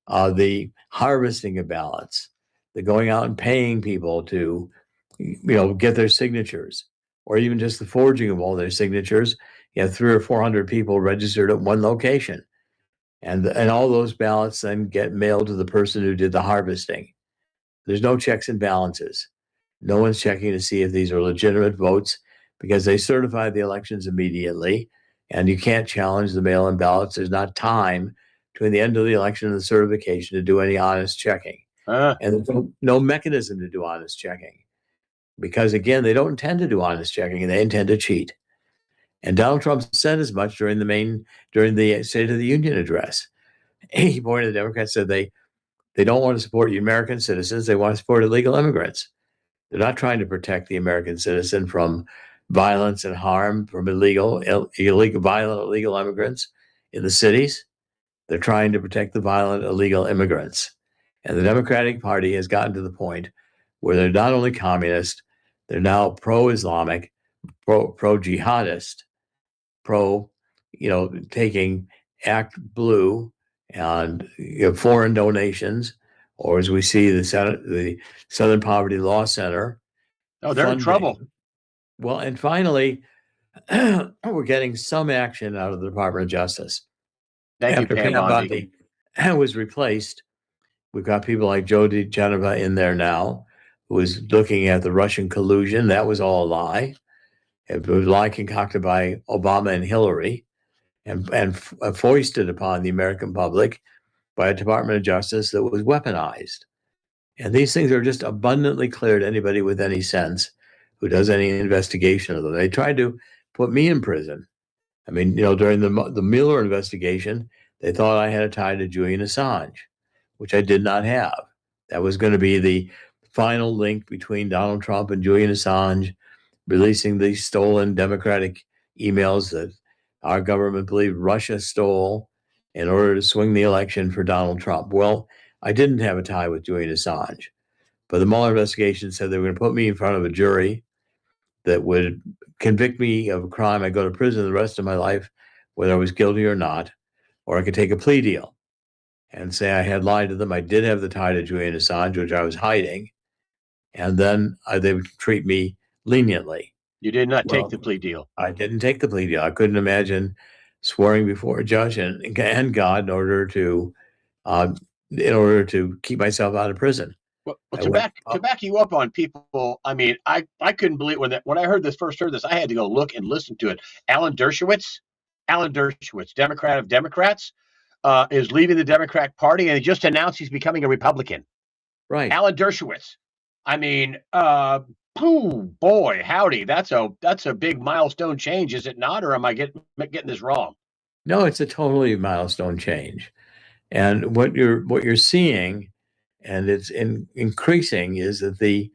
The harvesting of ballots, the going out and paying people to, get their signatures, or even just the forging of all their signatures. You have 300 or 400 people registered at one location. And all those ballots then get mailed to the person who did the harvesting. There's no checks and balances. No one's checking to see if these are legitimate votes because they certify the elections immediately, and you can't challenge the mail-in ballots. There's not time between the end of the election and the certification to do any honest checking. And there's no mechanism to do honest checking because, again, they don't intend to do honest checking, and they intend to cheat. And Donald Trump said as much during the State of the Union address. 80 point of the Democrats said they don't want to support American citizens. They want to support illegal immigrants. They're not trying to protect the American citizen from violence and harm from violent, illegal immigrants in the cities. They're trying to protect the violent, illegal immigrants. And the Democratic Party has gotten to the point where they're not only communist, they're now pro-Islamic, pro-jihadist, taking Act Blue and foreign donations, or as we see the Southern Poverty Law Center. Oh, they're in trouble. Well, and finally, we're getting some action out of the Department of Justice. Thank you, Pam Bondi. Was replaced. We've got people like Joe DeGeneva in there now, who is looking at the Russian collusion. That was all a lie. It was a lie concocted by Obama and Hillary and foisted upon the American public by a Department of Justice that was weaponized. And these things are just abundantly clear to anybody with any sense who does any investigation of them. They tried to put me in prison. I mean, during the Mueller investigation, they thought I had a tie to Julian Assange, which I did not have. That was going to be the final link between Donald Trump and Julian Assange, releasing the stolen Democratic emails that our government believed Russia stole in order to swing the election for Donald Trump. Well, I didn't have a tie with Julian Assange, but the Mueller investigation said they were going to put me in front of a jury that would convict me of a crime. I'd go to prison the rest of my life, whether I was guilty or not, or I could take a plea deal and say I had lied to them. I did have the tie to Julian Assange, which I was hiding, and then they would treat me leniently. You did not take the plea deal. I didn't take the plea deal. I couldn't imagine swearing before a judge and God in order to keep myself out of prison. Well, to back you up on people, I mean, I couldn't believe when I first heard this, I had to go look and listen to it. Alan Dershowitz, Democrat of Democrats, is leaving the Democratic Party, and he just announced he's becoming a Republican. Right. Alan Dershowitz. I mean, boy, howdy. That's a big milestone change, is it not? Or am I getting this wrong? No, it's a totally milestone change. And what you're seeing, and it's increasing, is that the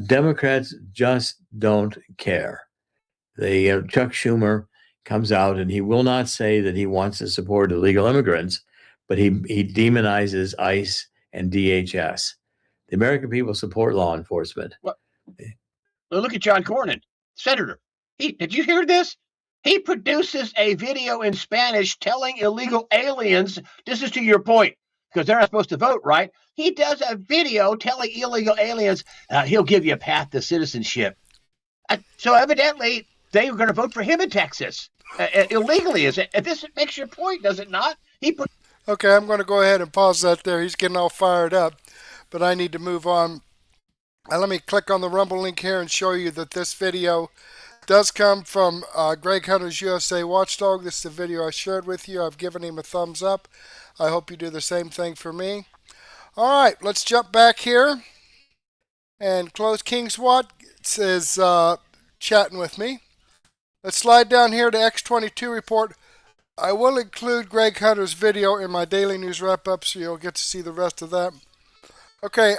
Democrats just don't care. Chuck Schumer comes out and he will not say that he wants to support illegal immigrants, but he demonizes ICE and DHS. The American people support law enforcement. Well, look at John Cornyn, senator. Did you hear this? He produces a video in Spanish telling illegal aliens, this is to your point, because they're not supposed to vote, right? He does a video telling illegal aliens he'll give you a path to citizenship. So evidently, they were going to vote for him in Texas illegally. Is it? This makes your point, does it not? Okay, I'm going to go ahead and pause that there. He's getting all fired up, but I need to move on. Let me click on the Rumble link here and show you that this video does come from Greg Hunter's USA Watchdog. This is the video I shared with you. I've given him a thumbs up. I hope you do the same thing for me. All right, let's jump back here. And Close Kingswat is chatting with me. Let's slide down here to X22 report. I will include Greg Hunter's video in my daily news wrap-up, so you'll get to see the rest of that. Okay,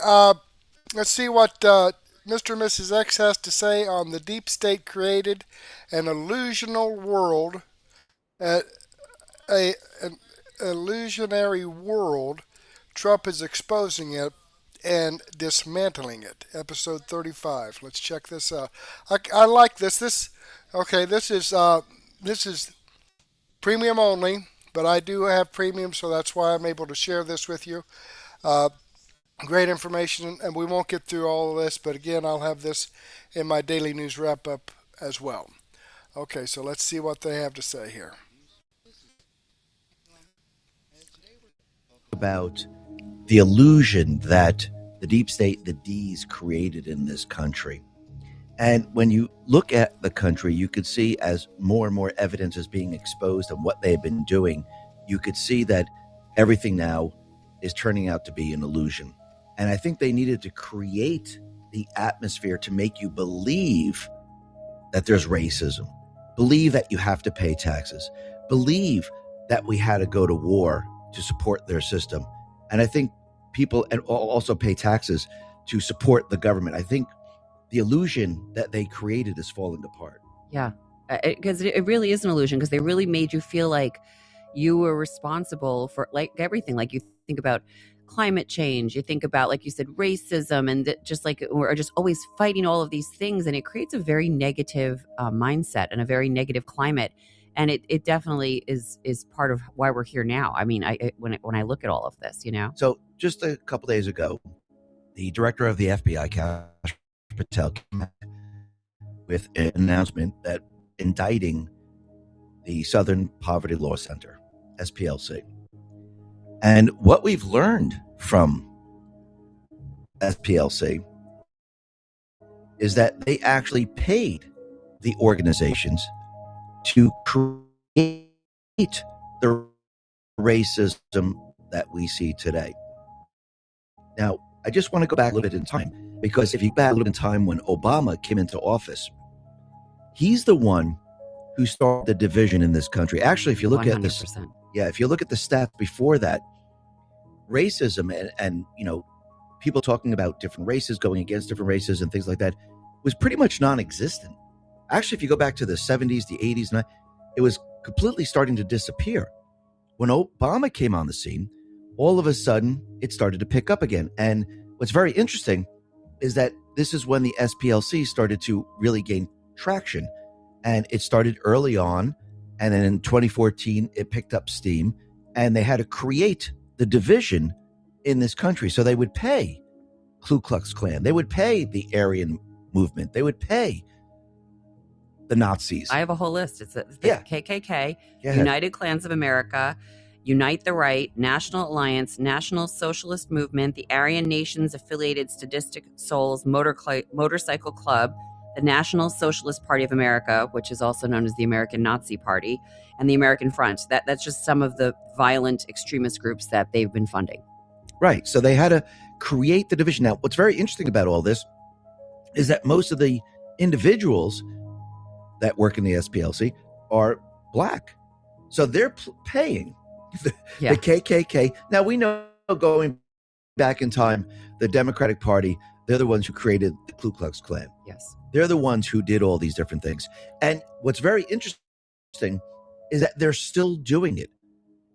let's see what Mr. and Mrs. X has to say on the deep state created an illusional world, an illusionary world. Trump is exposing it and dismantling it. Episode 35. Let's check this out. I like this. This is premium only, but I do have premium, so that's why I'm able to share this with you. Great information, and we won't get through all of this, but again, I'll have this in my daily news wrap-up as well. Okay, so let's see what they have to say here. About the illusion that the deep state, the D's, created in this country. And when you look at the country, you could see as more and more evidence is being exposed of what they've been doing, you could see that everything now is turning out to be an illusion. And I think they needed to create the atmosphere to make you believe that there's racism, believe that you have to pay taxes, believe that we had to go to war to support their system. And I think people and also pay taxes to support the government. I think the illusion that they created is falling apart. Yeah, because it really is an illusion, because they really made you feel like you were responsible for like everything. Like you think about climate change, you think about, like you said, racism, and just like we're just always fighting all of these things, and it creates a very negative mindset and a very negative climate. And it definitely is part of why we're here now. I mean, when I look at all of this, you know. So just a couple days ago, the director of the FBI, Kash Patel, came out with an announcement that indicting the Southern Poverty Law Center, SPLC. And what we've learned from SPLC is that they actually paid the organizations to create the racism that we see today. Now, I just want to go back a little bit in time, because if you go back a little bit in time when Obama came into office, he's the one who started the division in this country. Actually, if you look 100%. At this, if you look at the stats before that, racism and you know, people talking about different races going against different races and things like that was pretty much non-existent. Actually, if you go back to the 70s, the 80s, it was completely starting to disappear. When Obama came on the scene, all of a sudden, it started to pick up again. And what's very interesting is that this is when the SPLC started to really gain traction. And it started early on. And then in 2014, it picked up steam. And they had to create the division in this country. So they would pay Ku Klux Klan. They would pay the Aryan movement. They would pay the Nazis. I have a whole list. It's the KKK, United Klans of America, Unite the Right, National Alliance, National Socialist Movement, the Aryan Nations Affiliated Sadistic Souls Motorcycle Club, the National Socialist Party of America, which is also known as the American Nazi Party, and the American Front. That's just some of the violent extremist groups that they've been funding. Right. So they had to create the division. Now, what's very interesting about all this is that most of the individuals that work in the SPLC are black. So they're paying the KKK. Now, we know, going back in time, the Democratic Party, they're the ones who created the Ku Klux Klan. Yes. They're the ones who did all these different things. And what's very interesting is that they're still doing it.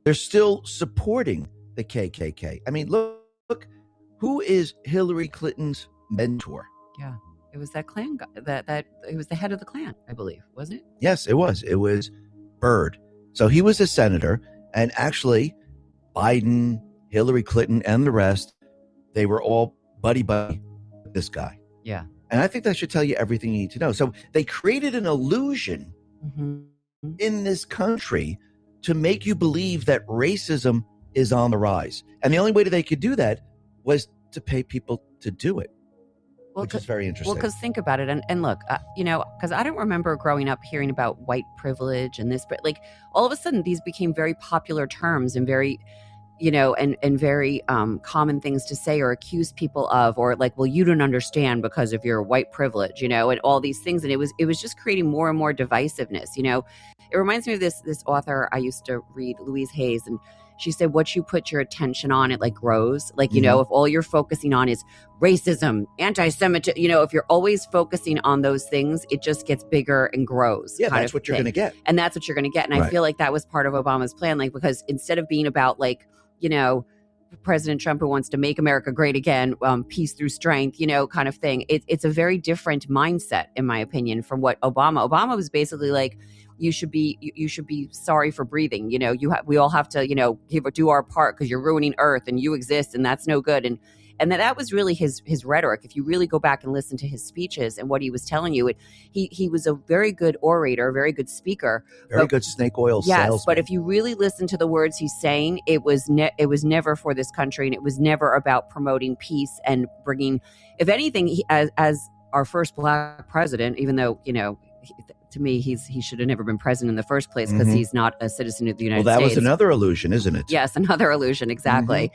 They're still supporting the KKK. I mean, look, who is Hillary Clinton's mentor? Yeah. It was that Klan guy, that it was the head of the Klan, I believe, wasn't it? Yes, it was. It was Byrd. So he was a senator, and actually Biden, Hillary Clinton, and the rest, they were all buddy with this guy. Yeah. And I think that should tell you everything you need to know. So they created an illusion in this country to make you believe that racism is on the rise. And the only way that they could do that was to pay people to do it. Which is very interesting. Well, because think about it. And look, you know, because I don't remember growing up hearing about white privilege and this, but like all of a sudden these became very popular terms and very, you know, and very common things to say or accuse people of, or like, well, you don't understand because of your white privilege, you know, and all these things. And it was just creating more and more divisiveness. You know, it reminds me of this author I used to read, Louise Hayes, and she said, what you put your attention on, it like grows. Like, you know, if all you're focusing on is racism, anti-Semitism, you know, if you're always focusing on those things, it just gets bigger and grows. Yeah, that's what you're going to get. And that's what you're going to get. And I feel like that was part of Obama's plan, like, because instead of being about like, you know, President Trump who wants to make America great again, peace through strength, you know, kind of thing. It's a very different mindset, in my opinion, from what Obama was basically like, you should be sorry for breathing. You know, we all have to, you know, do our part because you're ruining Earth and you exist and that's no good. And that was really his rhetoric. If you really go back and listen to his speeches and what he was telling you, he was a very good orator, a very good speaker, very good snake oil salesman. But if you really listen to the words he's saying, it was never for this country, and it was never about promoting peace and bringing. If anything, as our first black president, even though, you know, to me, he should have never been president in the first place because he's not a citizen of the United States. Well, that was another illusion, isn't it? Yes, another illusion, exactly.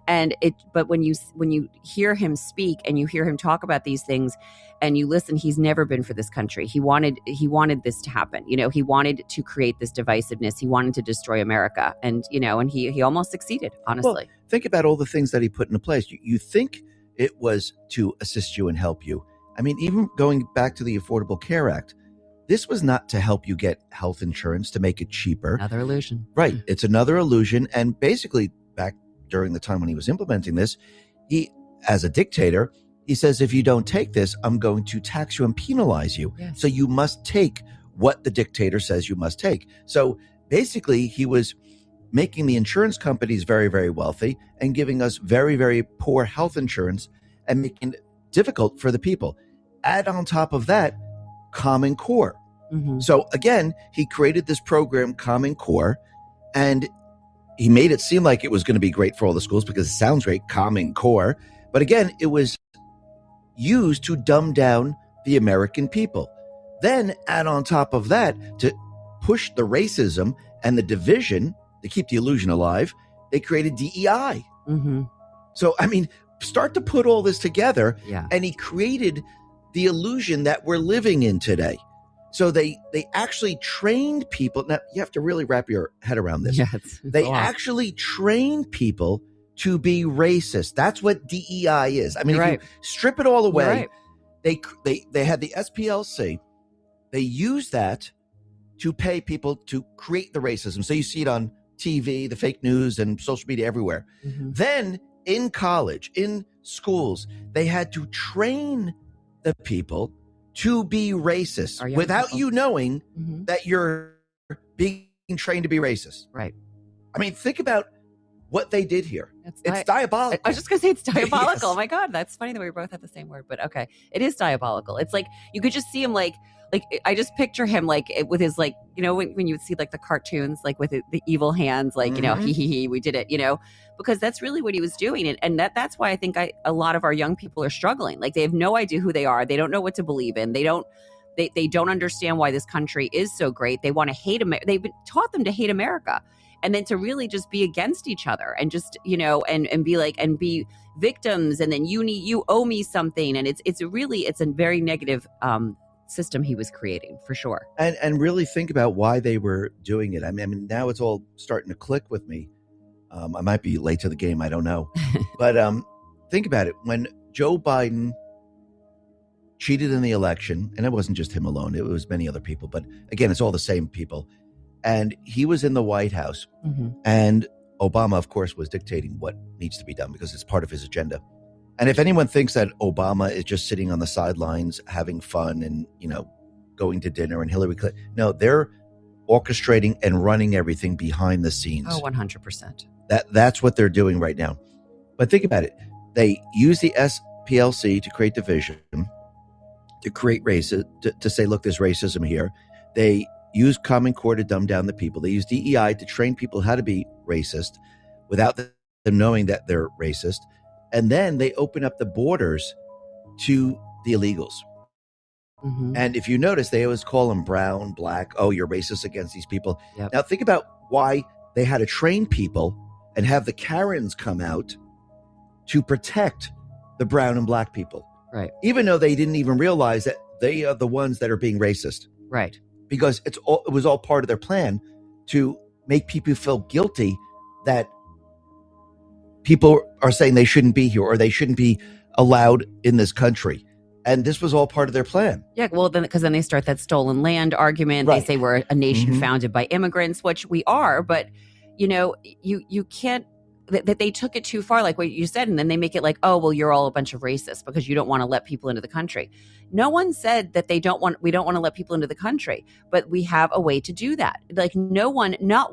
But when you hear him speak and you hear him talk about these things and you listen, he's never been for this country. He wanted this to happen. He wanted to create this divisiveness. He wanted to destroy America. And he almost succeeded, honestly. Well, think about all the things that he put into place. You think it was to assist you and help you. I mean, even going back to the Affordable Care Act, this was not to help you get health insurance to make it cheaper. Another illusion. Right. It's another illusion. And basically, back during the time when he was implementing this, he, as a dictator, he says, if you don't take this, I'm going to tax you and penalize you. Yes. So you must take what the dictator says you must take. So basically, he was making the insurance companies very, very wealthy and giving us very, very poor health insurance and making it difficult for the people. Add on top of that, Common Core. Mm-hmm. So again, he created this program, Common Core, and he made it seem like it was going to be great for all the schools because it sounds great, Common Core. But again, it was used to dumb down the American people. Then add on top of that, to push the racism and the division, to keep the illusion alive, they created DEI. Mm-hmm. So, I mean, start to put all this together, Yeah. and he created the illusion that we're living in today. So they actually trained people. Now, you have to really wrap your head around this. Yeah, it's They a lot. actually trained people to be racist. That's what DEI is. I mean, You're if right. you strip it all away, You're right. they had the SPLC. They used that to pay people to create the racism. So you see it on TV, the fake news, and social media everywhere. Mhm. Then in college, in schools, they had to train the people to be racist Our young without people. you knowing Mhm. that you're being trained to be racist. Right. I mean, think about what they did here. It's diabolical. I was just gonna say it's diabolical. Yes. Oh my god, that's funny that we both have the same word, but okay, it is diabolical. It's like you could just see him like I just picture him like with his like when you would see like the cartoons like with the evil hands like Mhm. he we did it because that's really what he was doing and that's why I think a lot of our young people are struggling. Like they have no idea who they are. They don't know what to believe in. They don't understand why this country is so great. They want to hate America. They've been taught them to hate America. And then to really just be against each other and just, and be like, and be victims. And then you owe me something. And it's a very negative system he was creating for sure. And really think about why they were doing it. I mean, now it's all starting to click with me. I might be late to the game. I don't know. But think about it. When Joe Biden cheated in the election, and it wasn't just him alone, it was many other people. But again, it's all the same people. And he was in the White House. Mm-hmm. And Obama, of course, was dictating what needs to be done because it's part of his agenda. And if anyone thinks that Obama is just sitting on the sidelines having fun and, going to dinner and Hillary Clinton, no, they're orchestrating and running everything behind the scenes. Oh, 100%. That's what they're doing right now. But think about it. They use the SPLC to create division, to create racism, to say, look, there's racism here. They use Common Core to dumb down the people. They use DEI to train people how to be racist without them knowing that they're racist. And then they open up the borders to the illegals. Mm-hmm. And if you notice, they always call them brown, black. Oh, you're racist against these people. Yep. Now think about why they had to train people and have the Karens come out to protect the brown and black people. Right. Even though they didn't even realize that they are the ones that are being racist. Right. Because it was all part of their plan to make people feel guilty that people are saying they shouldn't be here or they shouldn't be allowed in this country. And this was all part of their plan. Yeah, well, because then they start that stolen land argument. Right. They say we're a nation Mhm. founded by immigrants, which we are, but you can't. That they took it too far, like what you said, and then they make it like, oh, well, you're all a bunch of racists because you don't want to let people into the country. No one said that we don't want to let people into the country, but we have a way to do that. Like not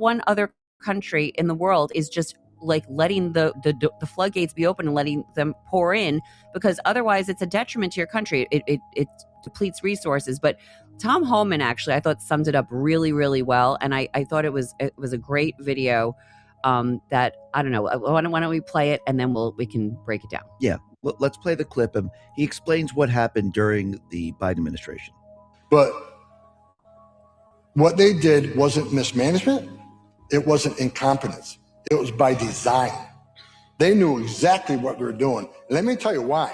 one other country in the world is just like letting the floodgates be open and letting them pour in, because otherwise it's a detriment to your country. It depletes resources. But Tom Homan actually, I thought, summed it up really, really well, and I thought it was a great video. That I don't know. Why don't we play it and then we can break it down? Yeah, let's play the clip. He explains what happened during the Biden administration. But what they did wasn't mismanagement. It wasn't incompetence. It was by design. They knew exactly what they were doing. And let me tell you why.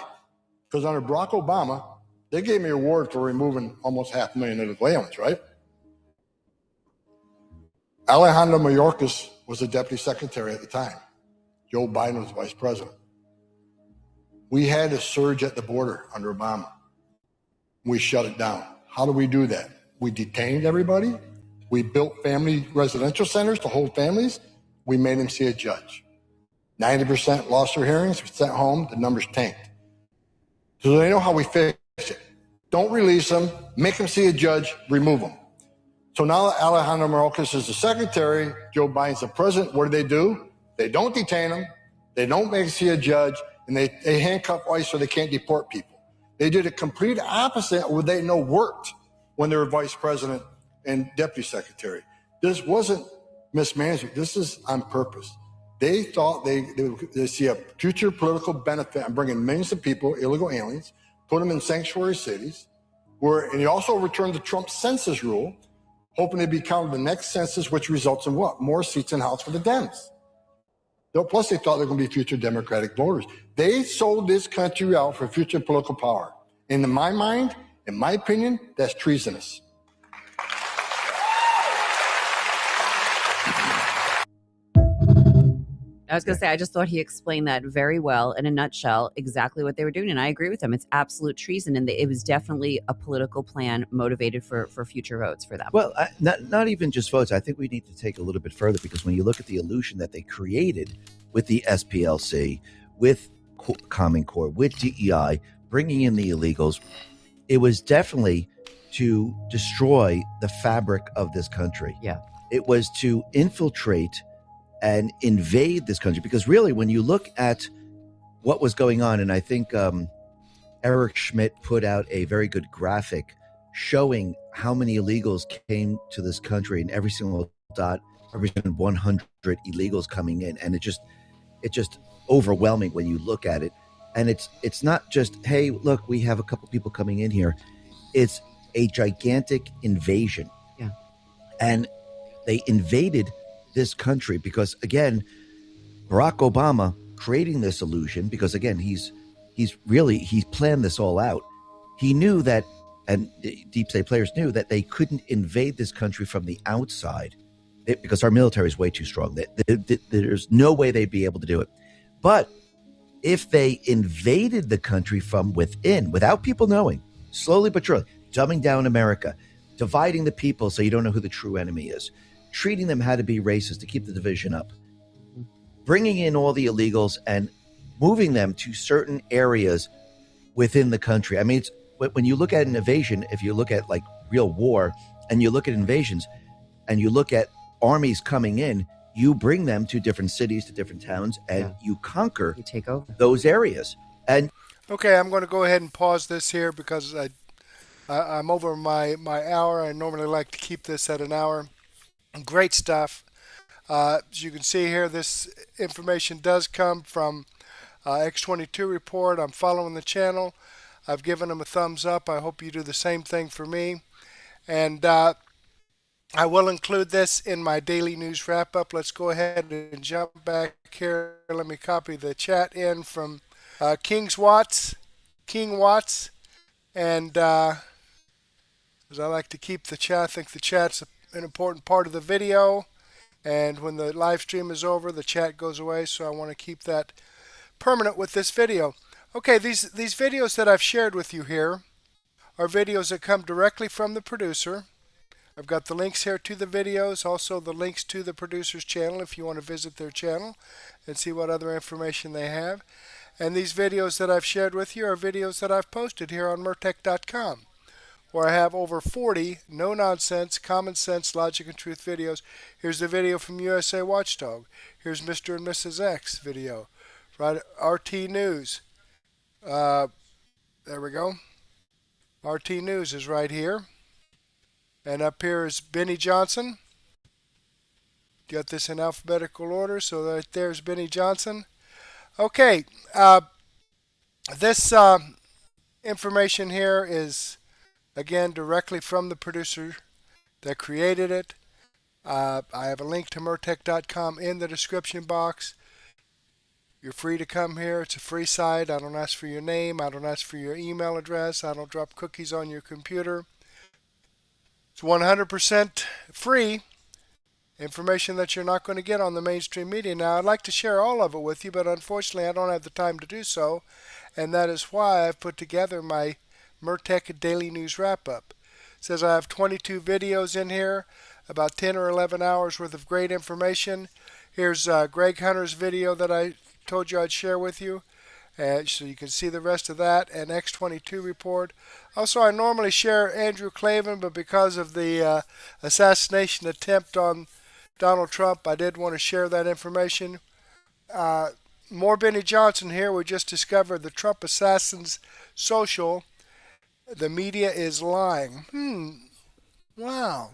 Because under Barack Obama, they gave me an award for removing almost 500,000 illegal aliens, right? Alejandro Mayorkas was the deputy secretary at the time. Joe Biden was vice president. We had a surge at the border under Obama. We shut it down. How do we do that? We detained everybody. We built family residential centers to hold families. We made them see a judge. 90% lost their hearings, were sent home, the numbers tanked. So they know how we fix it. Don't release them, make them see a judge, remove them. So now that Alejandro Mayorkas is the secretary, Joe Biden's the president, what do? They don't detain them, they don't make them see a judge, and they handcuff ICE so they can't deport people. They did a complete opposite of what they know worked when they were vice president and deputy secretary. This wasn't mismanagement, this is on purpose. They thought they would see a future political benefit in bringing millions of people, illegal aliens, put them in sanctuary cities, and he also returned the Trump census rule, hoping to be counted the next census, which results in what? More seats in the House for the Dems. Plus, they thought they were going to be future Democratic voters. They sold this country out for future political power. And in my mind, in my opinion, that's treasonous. I was going to say, I just thought he explained that very well in a nutshell, exactly what they were doing. And I agree with him. It's absolute treason. And it was definitely a political plan motivated for future votes for them. Well, not even just votes. I think we need to take a little bit further, because when you look at the illusion that they created with the SPLC, with Common Core, with DEI, bringing in the illegals, it was definitely to destroy the fabric of this country. Yeah. It was to infiltrate and invade this country, because really, when you look at what was going on, and I think Eric Schmidt put out a very good graphic showing how many illegals came to this country, and every single dot represented 100 illegals coming in, and it's just overwhelming when you look at it. And it's not just, hey, look, we have a couple people coming in here. It's a gigantic invasion. Yeah. And they invaded this country because, again, Barack Obama creating this illusion, because again, he's planned this all out. He knew that, and deep state players knew that they couldn't invade this country from the outside because our military is way too strong. There's no way they'd be able to do it. But if they invaded the country from within, without people knowing, slowly but surely, dumbing down America, dividing the people so you don't know who the true enemy is, treating them how to be racist to keep the division up, bringing in all the illegals and moving them to certain areas within the country. I mean, it's, when you look at an invasion, if you look at like real war and you look at invasions and you look at armies coming in, you bring them to different cities, to different towns, and you conquer, you take over those areas. And okay, I'm going to go ahead and pause this here because I'm over my hour. I normally like to keep this at an hour. Great stuff. As you can see here, this information does come from X22 Report. I'm following the channel. I've given them a thumbs up. I hope you do the same thing for me. And I will include this in my daily news wrap-up. Let's go ahead and jump back here. Let me copy the chat in from King Watts. And as I like to keep the chat, I think the chat's an important part of the video, and when the live stream is over, the chat goes away, so I want to keep that permanent with this video. Okay, these videos that I've shared with you here are videos that come directly from the producer. I've got the links here to the videos, also the links to the producer's channel if you want to visit their channel and see what other information they have. And these videos that I've shared with you are videos that I've posted here on Mertech.com, where I have over 40 no-nonsense, common sense, logic, and truth videos. Here's the video from USA Watchdog. Here's Mr. and Mrs. X video. Right, RT News. There we go. RT News is right here. And up here is Benny Johnson. Got this in alphabetical order, so right there's Benny Johnson. Okay, this information here is, again, directly from the producer that created it. I have a link to Mertech.com in the description box. You're free to come here. It's a free site. I don't ask for your name. I don't ask for your email address. I don't drop cookies on your computer. It's 100% free information that you're not going to get on the mainstream media. Now, I'd like to share all of it with you, but unfortunately I don't have the time to do so, and that is why I've put together my Mertech Daily News Wrap-Up. It says I have 22 videos in here, about 10 or 11 hours worth of great information. Here's Greg Hunter's video that I told you I'd share with you, so you can see the rest of that, and X22 report. Also, I normally share Andrew Klavan, but because of the assassination attempt on Donald Trump, I did want to share that information. More Benny Johnson here. We just discovered the Trump assassins social. The media is lying. Wow.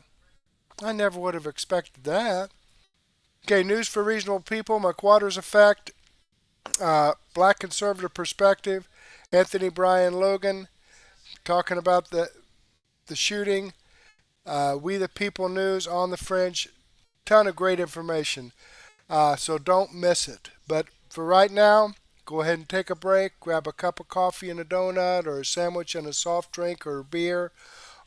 I never would have expected that. Okay, news for reasonable people. McWater's effect. Black conservative perspective. Anthony Brian Logan talking about the shooting. We the People news on the fringe. Ton of great information. So don't miss it. But for right now, go ahead and take a break. Grab a cup of coffee and a donut, or a sandwich and a soft drink, or a beer,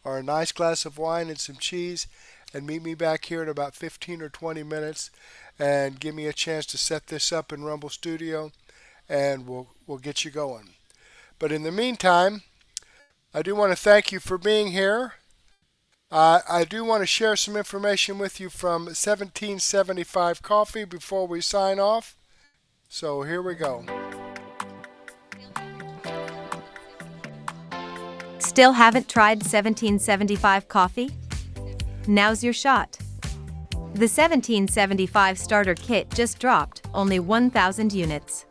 or a nice glass of wine and some cheese, and meet me back here in about 15 or 20 minutes and give me a chance to set this up in Rumble Studio, and we'll get you going. But in the meantime, I do want to thank you for being here. I do want to share some information with you from 1775 Coffee before we sign off. So here we go. Still haven't tried 1775 Coffee? Now's your shot. The 1775 starter kit just dropped, only 1,000 units.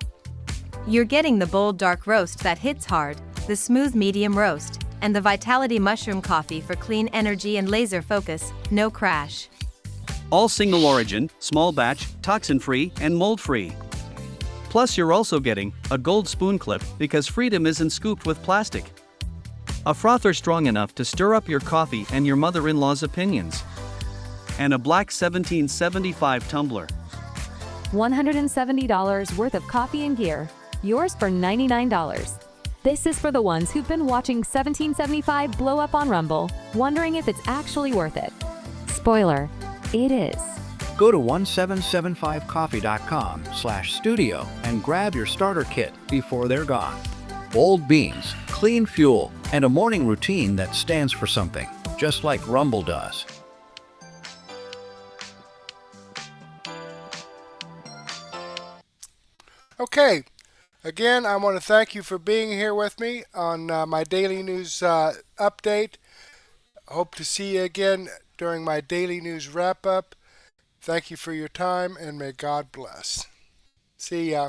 You're getting the bold dark roast that hits hard, the smooth medium roast, and the Vitality Mushroom Coffee for clean energy and laser focus, no crash. All single origin, small batch, toxin-free, and mold-free. Plus you're also getting a gold spoon clip because freedom isn't scooped with plastic. A frother strong enough to stir up your coffee and your mother-in-law's opinions. And a black 1775 tumbler. $170 worth of coffee and gear, yours for $99. This is for the ones who've been watching 1775 blow up on Rumble, wondering if it's actually worth it. Spoiler, it is. Go to 1775coffee.com/studio and grab your starter kit before they're gone. Bold beans, clean fuel, and a morning routine that stands for something, just like Rumble does. Okay. Again, I want to thank you for being here with me on my daily news update. Hope to see you again during my daily news wrap-up. Thank you for your time, and may God bless. See ya.